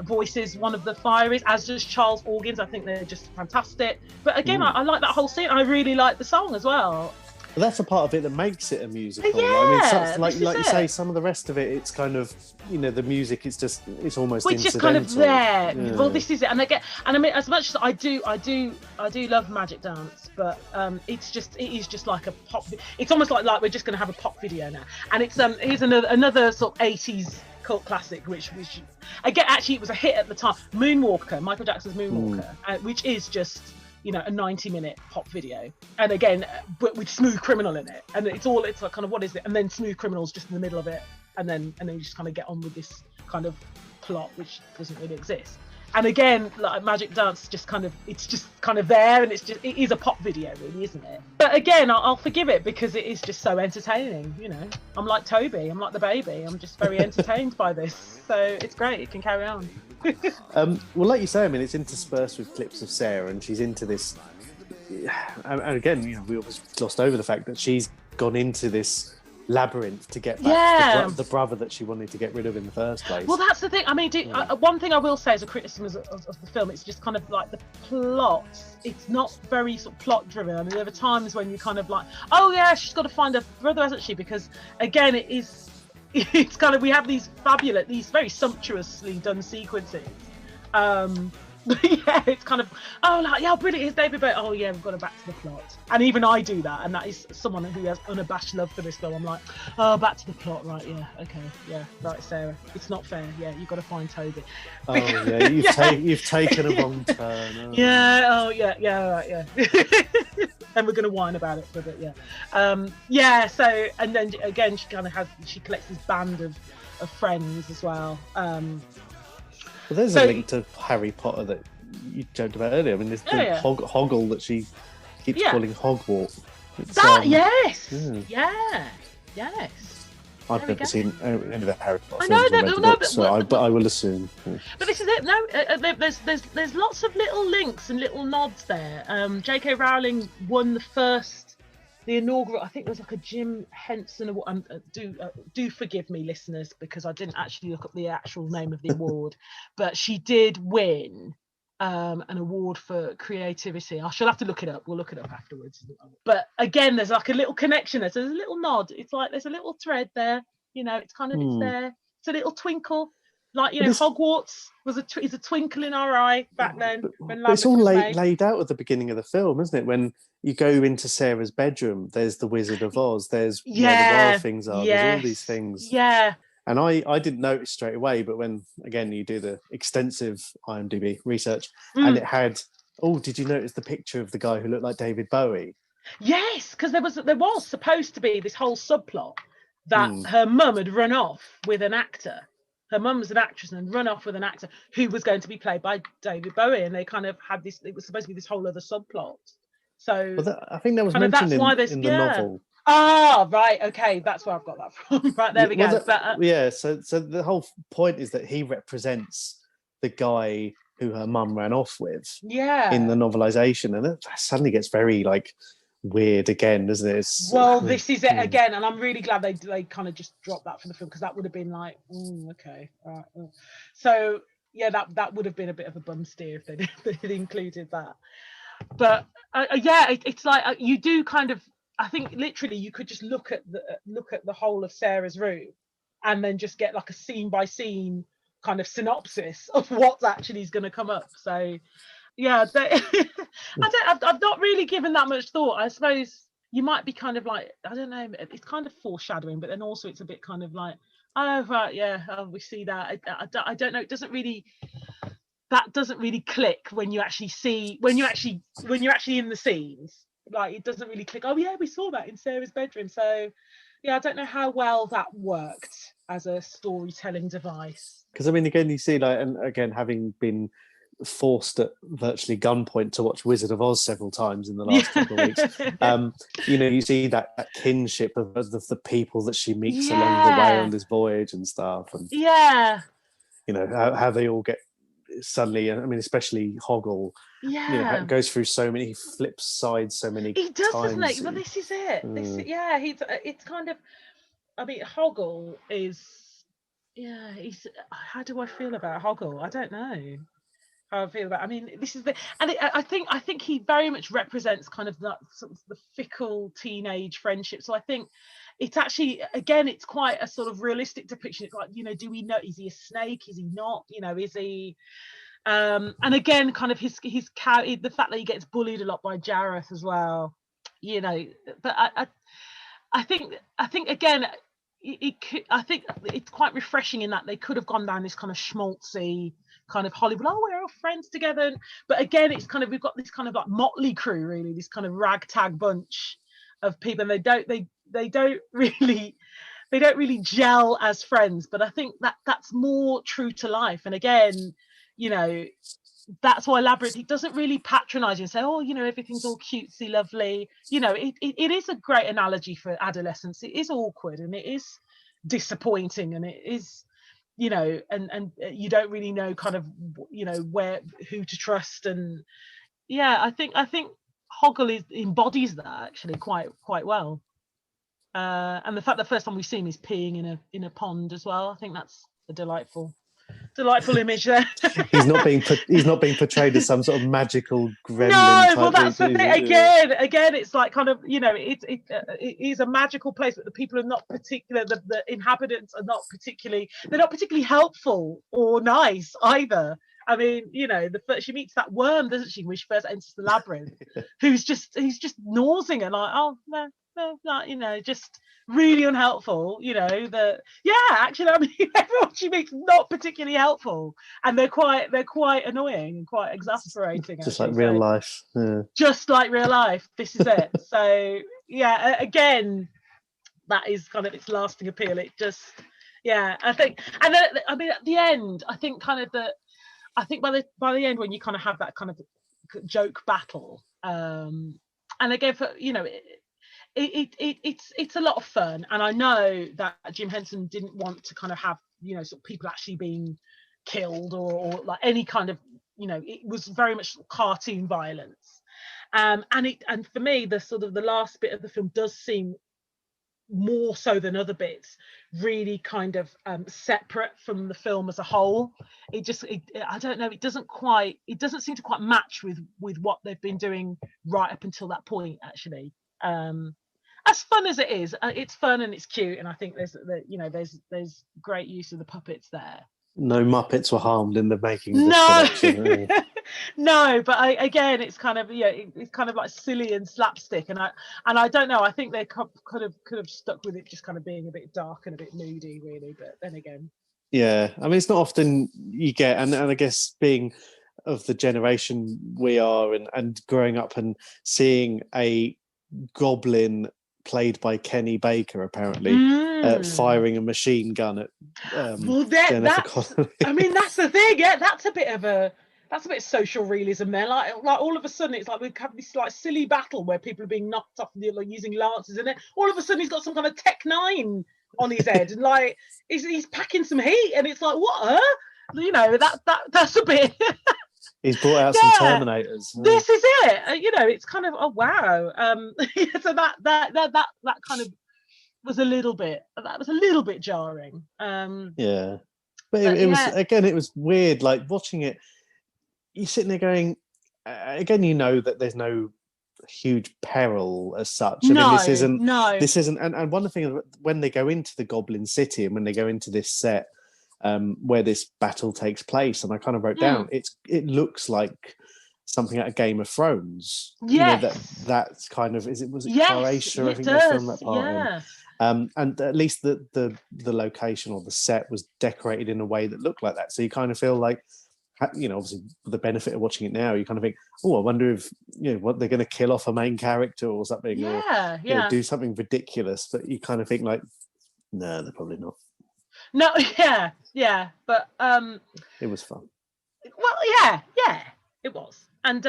voices one of the Fireys, as does Charles Organs. I think they're just fantastic. But again, I like that whole scene. I really like the song as well. But that's a part of it that makes it a musical. Yeah, I mean, like you say, some of the rest of it, it's kind of, you know, the music. It's almost it's incidental. Just kind of there. Yeah. Well, this is it, and I mean, as much as I do love Magic Dance, but it is just like a pop. It's almost like we're just going to have a pop video now, and it's here's another sort of 80s cult classic, which again, actually, it was a hit at the time. Moonwalker, Michael Jackson's Moonwalker, which is just, you know, a 90-minute pop video, and again, but with Smooth Criminal in it, and it's like kind of, what is it, and then Smooth Criminal's just in the middle of it, and then you just kind of get on with this kind of plot which doesn't really exist. And again, like Magic Dance, it's just kind of there, and it is a pop video, really, isn't it? But again, I'll forgive it because it is just so entertaining. You know, I'm like Toby, I'm like the baby. I'm just very entertained by this, so it's great. It can carry on. Well, like you say, I mean, it's interspersed with clips of Sarah, and she's into this. And again, you know, we always glossed over the fact that she's gone into this labyrinth to get back to the brother that she wanted to get rid of in the first place. Well, that's the thing. I mean, one thing I will say as a criticism of the film, it's just kind of like the plot. It's not very sort of plot driven. I mean, there are times when you kind of like, oh yeah, she's got to find her brother, hasn't she? Because again, it's kind of, we have these very sumptuously done sequences. Yeah, it's kind of, oh, like, yeah, brilliant, it's David Bowie. Oh yeah, we've got to back to the plot. And even I do that, and that is someone who has unabashed love for this film. I'm like, oh, back to the plot, right? Yeah, okay, yeah, right, Sarah. It's not fair. Yeah, you've got to find Toby. Oh yeah, you've taken a wrong turn. Oh. Yeah. Oh yeah, right, yeah. And we're going to whine about it for a bit, yeah. Yeah. So, and then again, she collects this band of friends as well. Well, there's a link to Harry Potter that you joked about earlier. I mean, there's the Hoggle that she keeps calling Hogwarts. Yes. I've never seen any of the Harry Potter films. But I will assume. But this is it. No, there's lots of little links and little nods there. J.K. Rowling won the inaugural, I think there was like a Jim Henson award. Do forgive me, listeners, because I didn't actually look up the actual name of the award, but she did win an award for creativity. I shall have to look it up. We'll look it up afterwards. But again, there's like a little connection there. So there's a little nod. It's like there's a little thread there. You know, it's kind of it's there. It's a little twinkle. Like, you know, Hogwarts is a twinkle in our eye back then. When it's all laid out at the beginning of the film, isn't it? When you go into Sarah's bedroom, there's the Wizard of Oz. There's where the wild things are. There's all these things. Yeah. And I didn't notice straight away, but when, again, you do the extensive IMDb research, and it had, did you notice the picture of the guy who looked like David Bowie? Yes, because there was supposed to be this whole subplot that her mum had run off with an actor. Her mum was an actress and run off with an actor who was going to be played by David Bowie, and they kind of had this. It was supposed to be this whole other subplot. So I think that was mentioned in the novel. Ah, right, okay, that's where I've got that from. Right, there we go. So the whole point is that he represents the guy who her mum ran off with. Yeah. In the novelization, and it suddenly gets very like weird again, doesn't it? This is it again, and I'm really glad they kind of just dropped that from the film, because that would have been like, okay, right. So yeah, that would have been a bit of a bum steer if they'd included that. But it's like you do kind of. I think literally you could just look at the whole of Sarah's room, and then just get like a scene by scene kind of synopsis of what actually is going to come up. So yeah, I've not really given that much thought. I suppose you might be kind of like, I don't know, it's kind of foreshadowing, but then also it's a bit kind of like, oh right, yeah, we see that. I don't know. It doesn't really. That doesn't really click when you're actually in the scenes. Like, it doesn't really click. Oh yeah, we saw that in Sarah's bedroom. So yeah, I don't know how well that worked as a storytelling device. Because I mean, again, you see, like, and again, having been forced at virtually gunpoint to watch Wizard of Oz several times in the last couple of weeks. You see that kinship of the people that she meets along the way on this voyage and stuff, and how they all get suddenly. I mean, especially Hoggle. Yeah, goes through so many. He flips sides so many. He does, times. doesn't he? Well, this is it. It's kind of. I mean, Hoggle is. Yeah, he's. How do I feel about Hoggle? I don't know how I feel about. I mean, this is I think he very much represents kind of that sort of the fickle teenage friendship. So I think it's actually, again, it's quite a sort of realistic depiction. It's like, do we know? Is he a snake? Is he not? Is he? And again, kind of his the fact that he gets bullied a lot by Jareth as well. But I think again. I think it's quite refreshing in that they could have gone down this kind of schmaltzy kind of Hollywood, we're all friends together, but again it's kind of, we've got this kind of like motley crew, really, this kind of ragtag bunch of people, and they don't really gel as friends. But I think that's more true to life. And again, that's why Labyrinth, it doesn't really patronize you and say, everything's all cutesy lovely. It is a great analogy for adolescence. It is awkward and it is disappointing, and it is, and you don't really know kind of, who to trust. And I think Hoggle embodies that actually quite well. And the fact that the first time we see him is peeing in a pond as well, I think that's a delightful image there. he's not being portrayed as some sort of magical gremlin. No, well, that's the thing. Again, it's like kind of, it is a magical place, but the people are not particular. The inhabitants are not particularly. They're not particularly helpful or nice either. I mean, she meets that worm, doesn't she, when she first enters the labyrinth, who's just nosing her like, oh no, like, just really unhelpful. Actually, I mean, everyone she meets not particularly helpful, and they're quite annoying and quite exasperating. Just like real life. Yeah. Just like real life. This is it. So again, that is kind of its lasting appeal. It just, I think, and then I mean, at the end, I think kind of I think by the end, when you kind of have that kind of joke battle, and again, for it's a lot of fun. And I know that Jim Henson didn't want to kind of have sort of people actually being killed or like any kind of it was very much cartoon violence. And for me, the sort of the last bit of the film does seem, more so than other bits, really kind of separate from the film as a whole. I don't know, it doesn't seem to quite match with what they've been doing right up until that point, actually. As fun as it is, it's fun and it's cute, and I think there's great use of the puppets there. No Muppets were harmed in the making of this production. No, but again, it's kind of it's kind of like silly and slapstick, and I don't know. I think they could have stuck with it just kind of being a bit dark and a bit moody, really. But then again, I mean, it's not often you get, and I guess being of the generation we are, and growing up and seeing a goblin played by Kenny Baker, apparently, firing a machine gun at Jennifer Connelly. I mean, that's the thing. Yeah, that's a bit social realism there. Like all of a sudden, it's like we have this like silly battle where people are being knocked off like, using lances, and then all of a sudden he's got some kind of Tech 9 on his head, and like he's packing some heat, and it's like, what? That's a bit. He's brought out some Terminators. This is it. It's kind of, oh wow. So that kind of was a little bit jarring. But it was, again, it was weird. Like watching it, you're sitting there going, again, that there's no huge peril as such. I mean, this isn't. And one of the things, when they go into the Goblin City and when they go into this set, where this battle takes place, and I kind of wrote down, it looks like something out of Game of Thrones. That's kind of, was it Croatia? I think they filmed that part. And at least the location or the set was decorated in a way that looked like that. So you kind of feel like, obviously with the benefit of watching it now, you kind of think, oh, I wonder if what they're going to kill off a main character or something, or do something ridiculous. But you kind of think like, no, they're probably not. No, but it was fun. Well, yeah, it was. And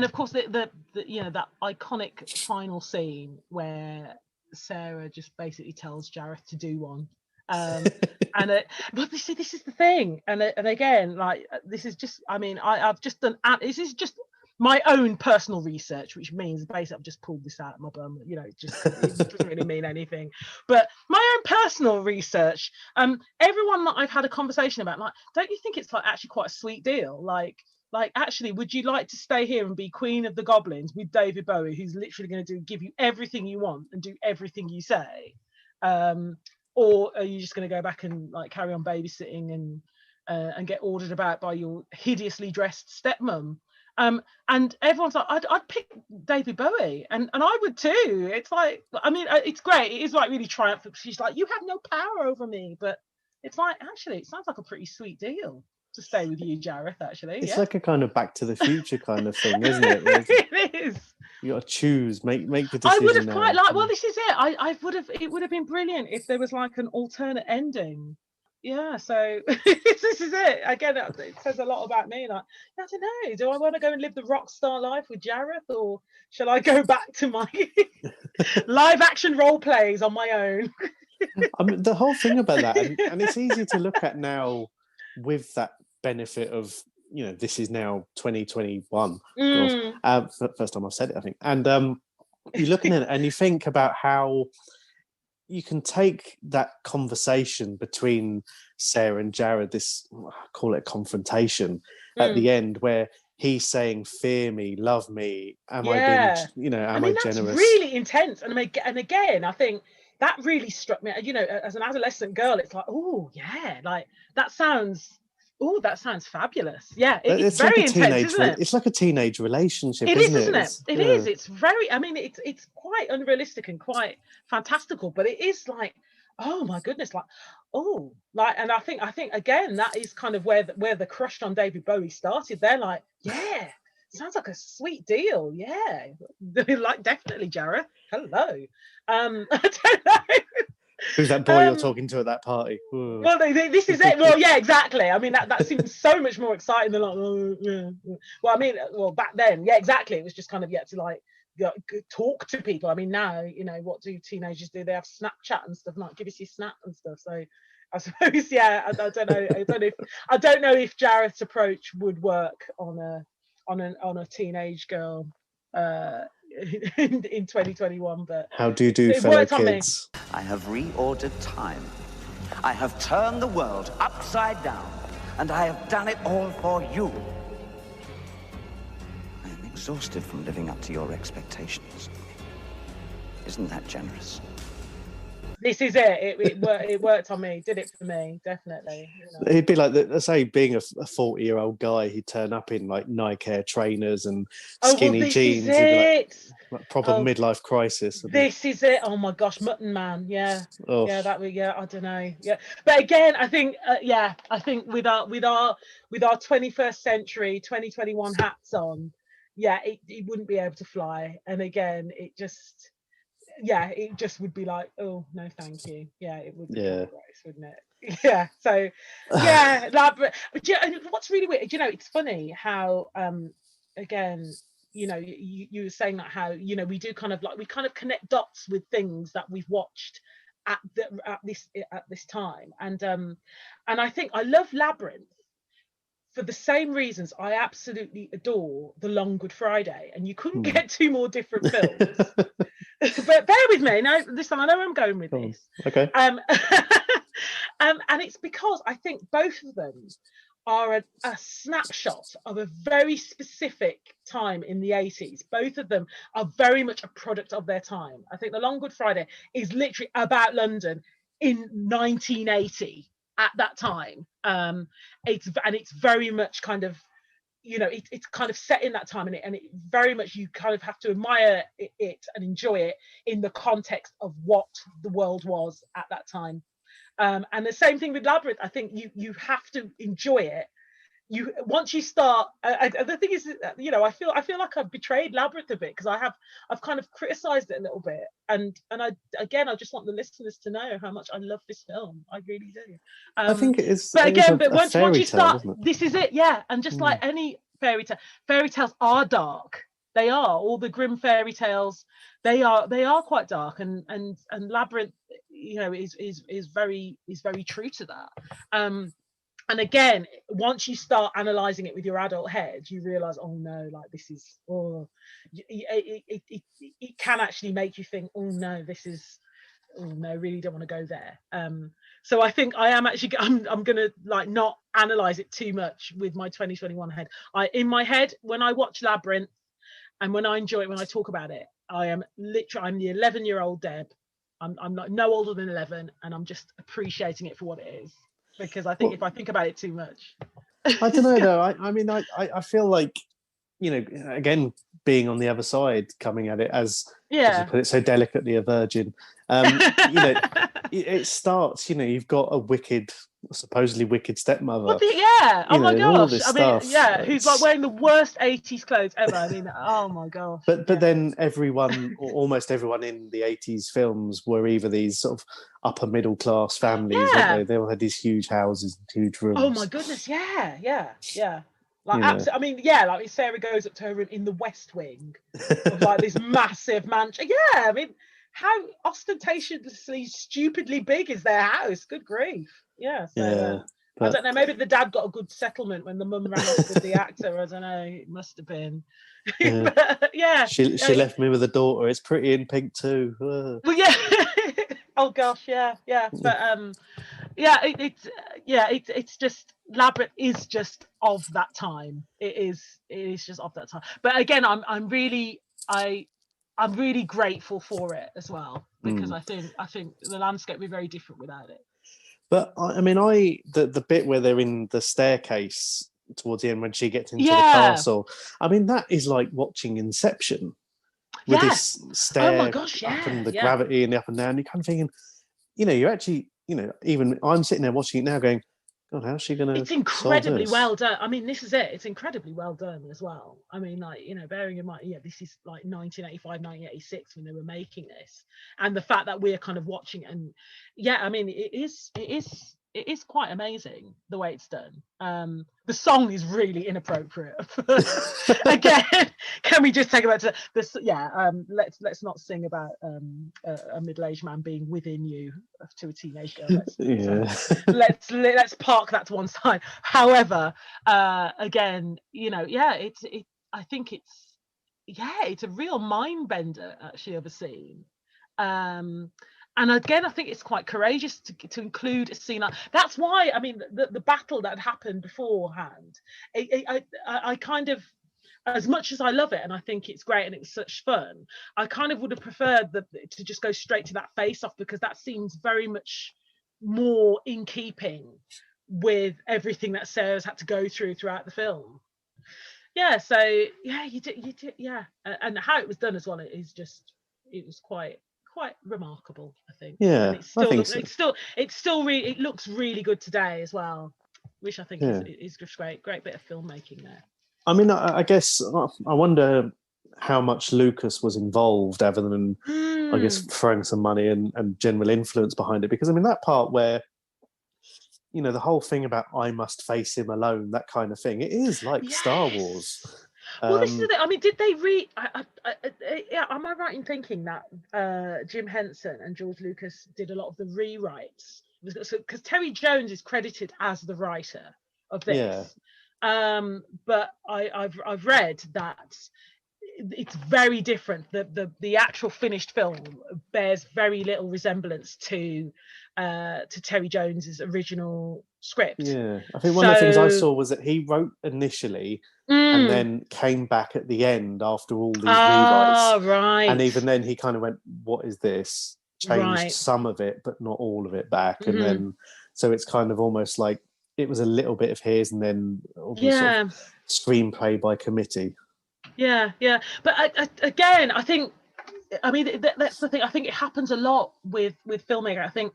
of course the you know, that iconic final scene where Sarah just basically tells Jareth to do one. But this is the thing, and again, like, this is just, I mean, I've just done, this is just my own personal research, which means basically I've just pulled this out of my bum, you know, it doesn't really mean anything, but my own personal research, everyone that I've had a conversation about, like, don't you think it's like actually quite a sweet deal, like actually, would you like to stay here and be Queen of the Goblins with David Bowie, who's literally going to give you everything you want and do everything you say, or are you just going to go back and like carry on babysitting and get ordered about by your hideously dressed stepmom? And everyone's like, I'd pick David Bowie, and I would too. It's like, I mean, it's great. It is like really triumphant. She's like, you have no power over me, but it's like, actually, it sounds like a pretty sweet deal to stay with you, Jareth. Actually, it's like a kind of Back to the Future kind of thing, isn't it? It is. You got to choose, make the decision. I would have quite liked. Well, this is it. I would have. It would have been brilliant if there was like an alternate ending. Yeah, so this is it. Again, it says a lot about me. Like, I don't know. Do I want to go and live the rock star life with Jareth, or shall I go back to my live action role plays on my own? I mean, the whole thing about that, and it's easy to look at now with that benefit of, you know, this is now 2021. First time I've said it, I think. And you're looking at it and you think about how you can take that conversation between Sarah and Jared, this, I call it a confrontation at the end, where he's saying, fear me, love me, am I being, you know, am I generous? That's really intense. And again, I think that really struck me, you know, as an adolescent girl, it's like, oh yeah, like that sounds fabulous. Yeah, it's very like intense, isn't it? It's like a teenage relationship, isn't it? It is. It's very, I mean, it's quite unrealistic and quite fantastical, but it is like, oh my goodness, like, oh, like, and I think again, that is kind of where the crush on David Bowie started. They're like, yeah, sounds like a sweet deal. Yeah, like, definitely, Jareth. Hello. I don't know. Who's that boy you're talking to at that party? Ooh. Well, this is it. Well, yeah, exactly. I mean, that seems so much more exciting than like, yeah. Well, I mean, well, back then, yeah, exactly. It was just kind of to like talk to people. I mean, now, you know, what do teenagers do? They have Snapchat and stuff, like give us your snap and stuff. So I suppose, yeah, I don't know. I don't know if Jareth's approach would work on a teenage girl in 2021, but how do you do, fellow kids? I have reordered time. I have turned the world upside down, and I have done it all for you. I am exhausted from living up to your expectations. Isn't that generous? This is it. It worked on me. Did it for me, definitely. You know. It'd be like, let's say, being a 40-year-old guy, he'd turn up in like Nike Air trainers and skinny jeans. Like proper midlife crisis. This is it. Oh my gosh, Mutton Man. Yeah, yeah. I don't know. Yeah, but again, I think, I think with our 21st century, 2021 hats on, yeah, it wouldn't be able to fly. And again, it just would be like, oh no, thank you. Yeah, it would be gross, wouldn't it? Yeah. So yeah, but what's really weird, you know, it's funny how again, you know, you were saying that how, you know, we do kind of connect dots with things that we've watched at this time, and I think I love Labyrinth for the same reasons I absolutely adore The Long Good Friday, and you couldn't get two more different films. But bear with me now. This time I know where I'm going with this. Okay. And it's because I think both of them are a snapshot of a very specific time in the 80s. Both of them are very much a product of their time. I think The Long Good Friday is literally about London in 1980 at that time. It's very much kind of, you know, it's kind of set in that time, and it very much, you kind of have to admire it and enjoy it in the context of what the world was at that time. And the same thing with Labyrinth. I think you have to enjoy it once you start, the thing is, you know, I feel like I've betrayed Labyrinth a bit, because I've kind of criticized it a little bit, and I just want the listeners to know how much I love this film. I really do. I think it is. But again, but once you start, start, this is it, yeah. And just like any fairy tales are dark. They are, all the grim fairy tales. They are quite dark, and Labyrinth, you know, is very true to that. And again, once you start analysing it with your adult head, you realise, oh no, like this is, it can actually make you think, oh no, this is, oh no, I really don't want to go there. So I think I am actually, I'm gonna like not analyse it too much with my 2021 head. In my head, when I watch Labyrinth, and when I enjoy it, when I talk about it, I'm the 11-year-old Deb. I'm not no older than 11, and I'm just appreciating it for what it is. Because I think if I think about it too much, I don't know though. I mean, I feel like, you know, again, being on the other side, coming at it as you put it so delicately, a virgin. You know, it starts. You know, you've got a supposedly wicked stepmother. Oh my gosh! I mean, stuff. who's like wearing the worst 80s clothes ever. I mean, oh my gosh. But then everyone, or almost everyone in the 80s films, were either these sort of upper middle class families. Weren't they? They all had these huge houses, huge rooms. Oh my goodness! Yeah. Like, absolutely. I mean, like Sarah goes up to her room in the West Wing of like this massive mansion. Yeah, I mean, how ostentatiously, stupidly big is their house? Good grief. Yeah. So I don't know. Maybe the dad got a good settlement when the mum ran off with the actor. I don't know. It must have been. But, She left me with a daughter. It's pretty in pink too. Well, yeah. Oh gosh, yeah. But it's just, Labyrinth is just of that time. It is just of that time. But again, I'm really grateful for it as well, because I think the landscape would be very different without it. But I mean, the bit where they're in the staircase towards the end when she gets into the castle, I mean, that is like watching Inception with this stair up and the gravity and the up and down. You're kind of thinking, you know, you're actually, you know, even I'm sitting there watching it now going, God, how's she going to? It's incredibly well done. I mean, this is it. It's incredibly well done as well. I mean, like, you know, bearing in mind, this is like 1985, 1986 when they were making this, and the fact that we're kind of watching it, and I mean, it is quite amazing the way it's done. The song is really inappropriate. Again, can we just take about this? Let's not sing about a middle-aged man being within you to a teenage girl. Let's park that to one side. However, again, you know, I think it's a real mind bender actually of a scene. And again, I think it's quite courageous to include a scene like that's why. I mean, the battle that had happened beforehand, I kind of, as much as I love it and I think it's great and it was such fun, I kind of would have preferred to just go straight to that face-off, because that seems very much more in keeping with everything that Sarah's had to go throughout the film. So you did, and how it was done as well. It was quite remarkable, I think. And it looks really good today as well, which I think is just great bit of filmmaking there. I mean, I guess I wonder how much Lucas was involved, other than I guess throwing some money and general influence behind it, because I mean that part where, you know, the whole thing about I must face him alone, that kind of thing, it is like Star Wars. Well, this is the thing. I mean, did they am I right in thinking that Jim Henson and George Lucas did a lot of the rewrites? Because Terry Jones is credited as the writer of this. But I've read that it's very different. The actual finished film bears very little resemblance to Terry Jones's original script. Yeah, I think one of the things I saw was that he wrote initially and then came back at the end after all these rewrites. Right. And even then he kind of went, what is this? Changed some of it, but not all of it back. And then, so it's kind of almost like it was a little bit of his and then sort of screenplay by committee. Yeah. But again, I think, I mean, that's the thing. I think it happens a lot with filmmaker. I think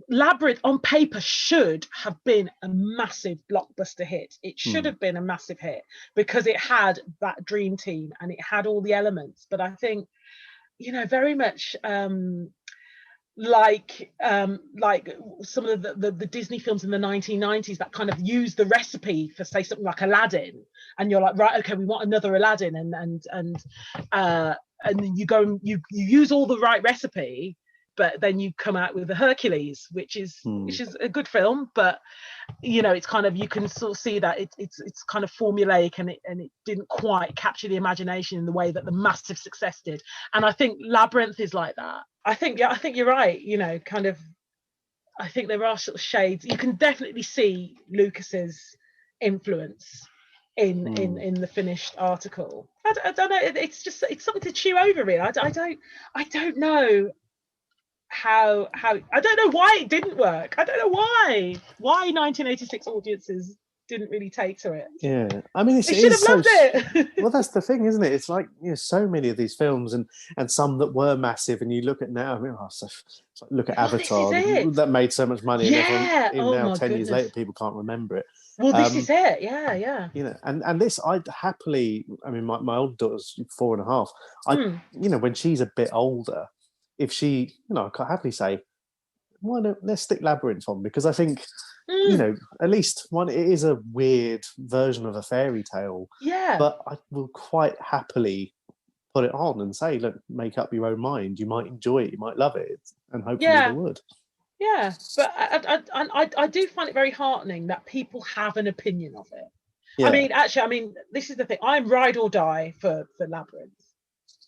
Labyrinth on paper should have been a massive blockbuster hit. It should have been a massive hit because it had that dream team and it had all the elements. But I think, very much like some of the Disney films in the 1990s that kind of use the recipe for, say, something like Aladdin, and you're like, right, okay, we want another Aladdin, and then you go and you use all the right recipe, but then you come out with the Hercules, which is a good film, but it's kind of, you can sort of see that it's kind of formulaic, and it didn't quite capture the imagination in the way that the massive success did. And I think Labyrinth is like that. I think you're right. Kind of, I think there are sort of shades. You can definitely see Lucas's influence in the finished article. I don't know. It's something to chew over, really. I don't know how I don't know why it didn't work. I don't know why 1986 audiences didn't really take to it. Yeah, I mean, they should have loved it. Well, that's the thing, isn't it? It's like, so many of these films, and some that were massive, and you look at now. I mean, look at Avatar that made so much money, and now 10 years later, people can't remember it. Well, this is it. Yeah. And this, I'd happily. I mean, my old daughter's 4.5. When she's a bit older, if she, I can't happily say, why don't let's stick Labyrinth on, because I think, at least one, it is a weird version of a fairy tale. Yeah. But I will quite happily put it on and say, look, make up your own mind. You might enjoy it, you might love it, and hopefully they would. Yeah, but I do find it very heartening that people have an opinion of it. Yeah. I mean, this is the thing. I'm ride or die for Labyrinth.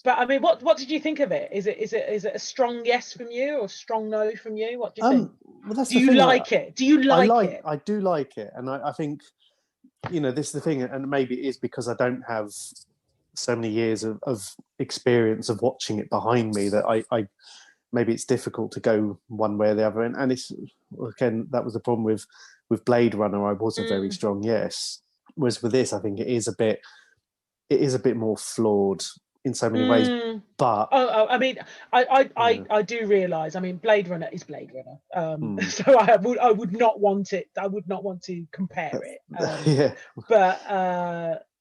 But I mean, what did you think of it? Is it a strong yes from you or a strong no from you? What do you think? Well, do you like it? Do you like it? I do like it, and I think, this is the thing, and maybe it is because I don't have so many years of experience of watching it behind me that I maybe it's difficult to go one way or the other. And it's, again, that was the problem with Blade Runner. I was a very strong yes. Whereas with this, I think it is a bit more flawed in so many ways, but I mean, I do realise. I mean, Blade Runner is Blade Runner, so I would not want it. I would not want to compare it. But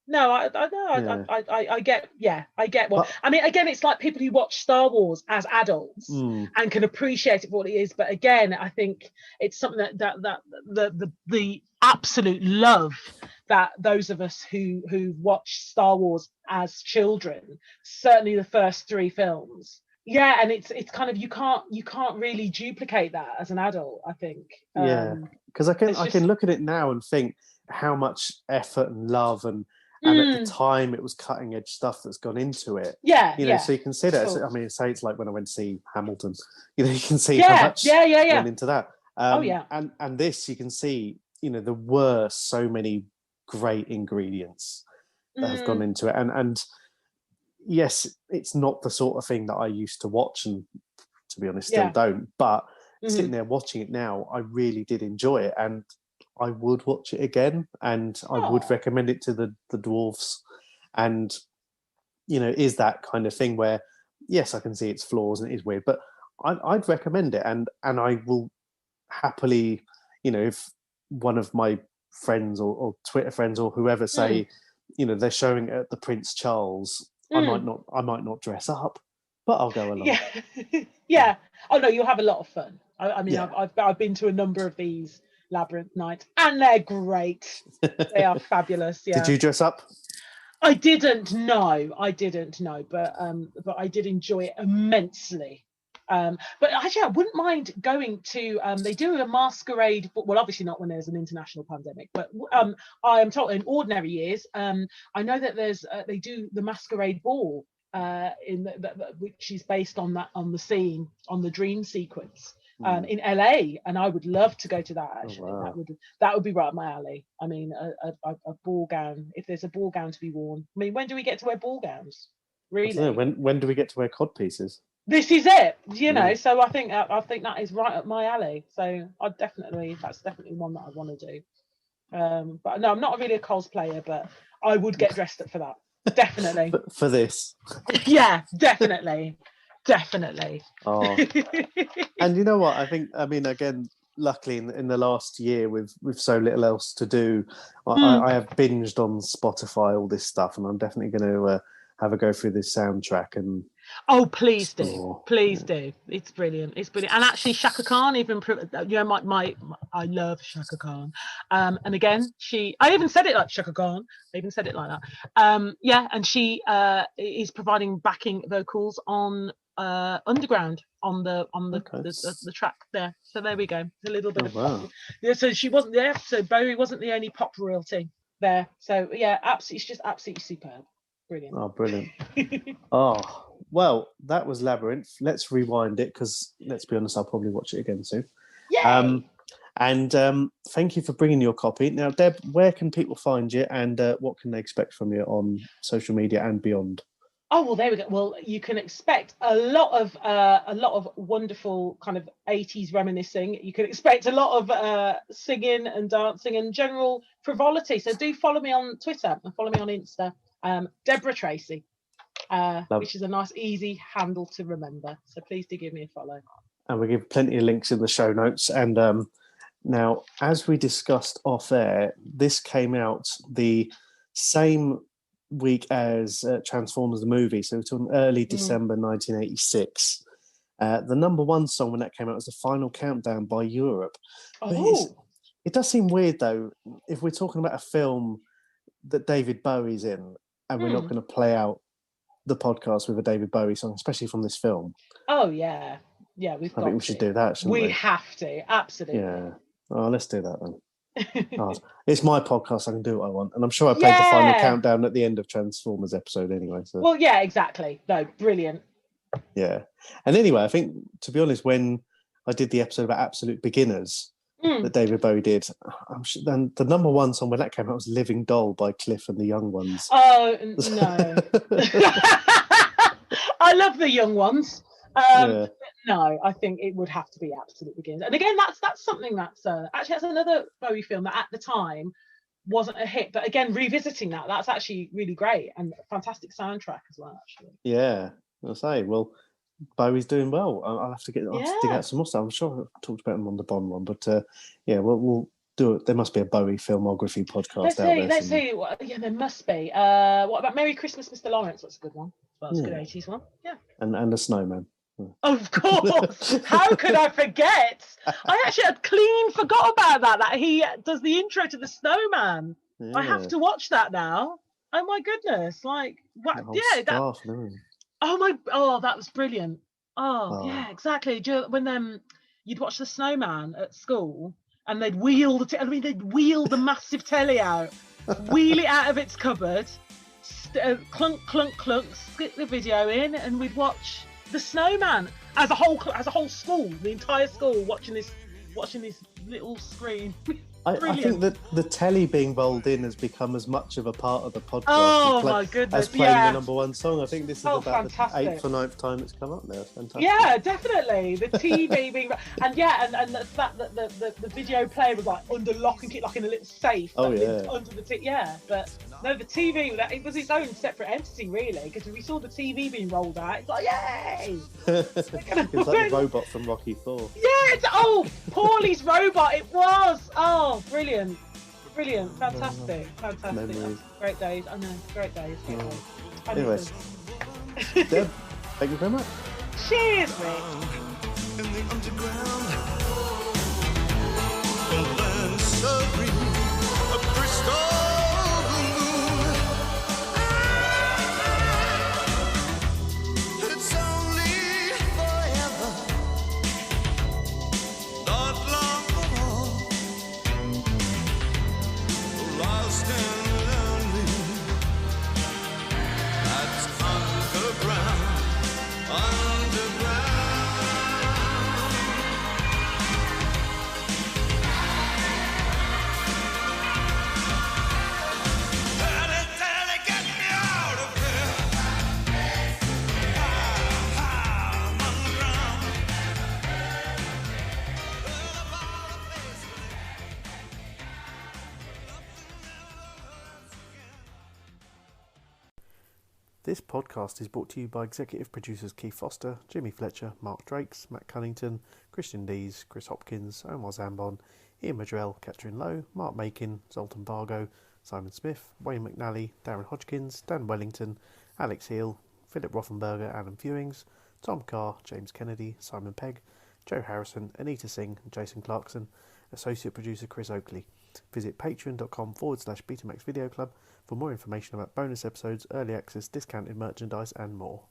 no, I get. Yeah, I get what. I mean, again, it's like people who watch Star Wars as adults and can appreciate it for what it is. But again, I think it's something that the absolute love that those of us who watched Star Wars as children, certainly the first 3 films, and it's kind of, you can't really duplicate that as an adult, I think. Because I can look at it now and think how much effort and love and at the time it was cutting edge stuff that's gone into it. So you consider it. I mean, say it's like when I went to see Hamilton, you can see how much went into that. And this, you can see, there were so many great ingredients that have gone into it, and yes, it's not the sort of thing that I used to watch, and to be honest still don't, but sitting there watching it now, I really did enjoy it, and I would watch it again, and I would recommend it to the dwarves. And is that kind of thing where, yes, I can see its flaws and it is weird, but I'd recommend it, and I will happily, if one of my friends or Twitter friends or whoever say, they're showing it at the Prince Charles, I might not dress up, but I'll go along. Yeah. Oh no, you'll have a lot of fun. I mean, I've been to a number of these Labyrinth nights, and they're great. They are fabulous. Yeah. Did you dress up? I didn't know, but I did enjoy it immensely. But actually, I wouldn't mind going to. They do a masquerade. Well, obviously not when there's an international pandemic. But I am told in ordinary years, I know that there's they do the masquerade ball which is based on the scene, on the dream sequence in LA, and I would love to go to that. Actually, that would be right up my alley. I mean, a ball gown. If there's a ball gown to be worn, I mean, when do we get to wear ball gowns? Really? When do we get to wear cod pieces? This is it, so I think that is right up my alley. So that's definitely one that I want to do. But no, I'm not really a cosplayer, but I would get dressed up for that. Definitely. For this. Yeah, definitely. Definitely. Oh. And you know what? I mean, again, luckily in the last year with so little else to do, I have binged on Spotify all this stuff, and I'm definitely going to have a go through this soundtrack and. Oh, please do. Please do. It's brilliant. It's brilliant. And actually, Shaka Khan even, my I love Shaka Khan. And again, I even said it like Shaka Khan. I even said it like that. Yeah, and she is providing backing vocals on Underground on the track there. So there we go. A little bit of pop. Yeah, so she wasn't there. So Bowie wasn't the only pop royalty there. So yeah, absolutely, it's just absolutely superb. Brilliant. Oh, brilliant. Oh, well, that was Labyrinth. Let's rewind it because, let's be honest, I'll probably watch it again soon. Yay! And thank you for bringing your copy. Now, Deb, where can people find you, and what can they expect from you on social media and beyond? Oh, well, there we go. Well, you can expect a lot of wonderful kind of 80s reminiscing. You can expect a lot of singing and dancing and general frivolity. So do follow me on Twitter and follow me on Insta. Deborah Tracy, which is a nice, easy handle to remember. So please do give me a follow. And we'll give plenty of links in the show notes. And now, as we discussed off air, this came out the same week as Transformers the movie, so it's in early December 1986. The number one song when that came out was The Final Countdown by Europe. It does seem weird, though, if we're talking about a film that David Bowie's in, and we're not going to play out the podcast with a David Bowie song, especially from this film. Oh, yeah. Yeah, I think we should do that, shouldn't we? We have to, absolutely. Yeah. Oh, let's do that then. Oh, it's my podcast, I can do what I want. And I'm sure I played The Final Countdown at the end of Transformers episode anyway. So. Well, yeah, exactly. No, brilliant. Yeah. And anyway, I think, to be honest, when I did the episode about Absolute Beginners, that David Bowie did, I'm sure, then the number one song when that came out was Living Doll by Cliff and the Young Ones. Oh, no. I love the Young Ones. No, I think it would have to be Absolute Beginners. And again, that's something that's another Bowie film that at the time wasn't a hit. But again, revisiting that's actually really great and a fantastic soundtrack as well, actually. Yeah, I'll say, well, Bowie's doing well. I'll have to dig out some more stuff. I'm sure I've talked about him on the Bond one, but we'll do it. There must be a Bowie filmography podcast Let's see. Yeah, there must be. What about Merry Christmas, Mr. Lawrence? What's a good one? Well, it's a good 80s one. Yeah. And The Snowman. Of course. How could I forget? I actually had clean forgot about that he does the intro to The Snowman. Yeah. I have to watch that now. Oh my goodness. Like, what? That was brilliant. Yeah, exactly. When you'd watch The Snowman at school and they'd wheel the massive telly out, wheel it out of its cupboard, clunk, clunk, clunk, stick the video in, and we'd watch The Snowman as a whole school, the entire school watching this little screen. I think that the telly being rolled in has become as much of a part of the podcast my goodness, as playing the number one song. I think this is about fantastic. The 8th or 9th time it's come up now. It's fantastic. Yeah, definitely. The TV being and the fact that the video player was like under lock and key, like in a little safe. Under the TV. Yeah, but no, the TV it was its own separate entity really, because we saw the TV being rolled out. It's like yay! It's like the robot from Rocky IV. Yeah, Paulie's robot. It was. Oh, brilliant, fantastic. Great days. I know, great days. Anyways, Deb, thank you very much. Cheers, mate. In the underground, a land so green, a crystal moon. It's only forever, not long at all. Lost and lonely, that's underground. This podcast is brought to you by executive producers Keith Foster, Jimmy Fletcher, Mark Drakes, Matt Cunnington, Christian Dees, Chris Hopkins, Omar Zambon, Ian Madrell, Catherine Lowe, Mark Makin, Zoltan Vargo, Simon Smith, Wayne McNally, Darren Hodgkins, Dan Wellington, Alex Heal, Philip Rothenberger, Adam Fewings, Tom Carr, James Kennedy, Simon Pegg, Joe Harrison, Anita Singh, and Jason Clarkson, associate producer Chris Oakley. Visit patreon.com/Betamax Video Club for more information about bonus episodes, early access, discounted merchandise and more.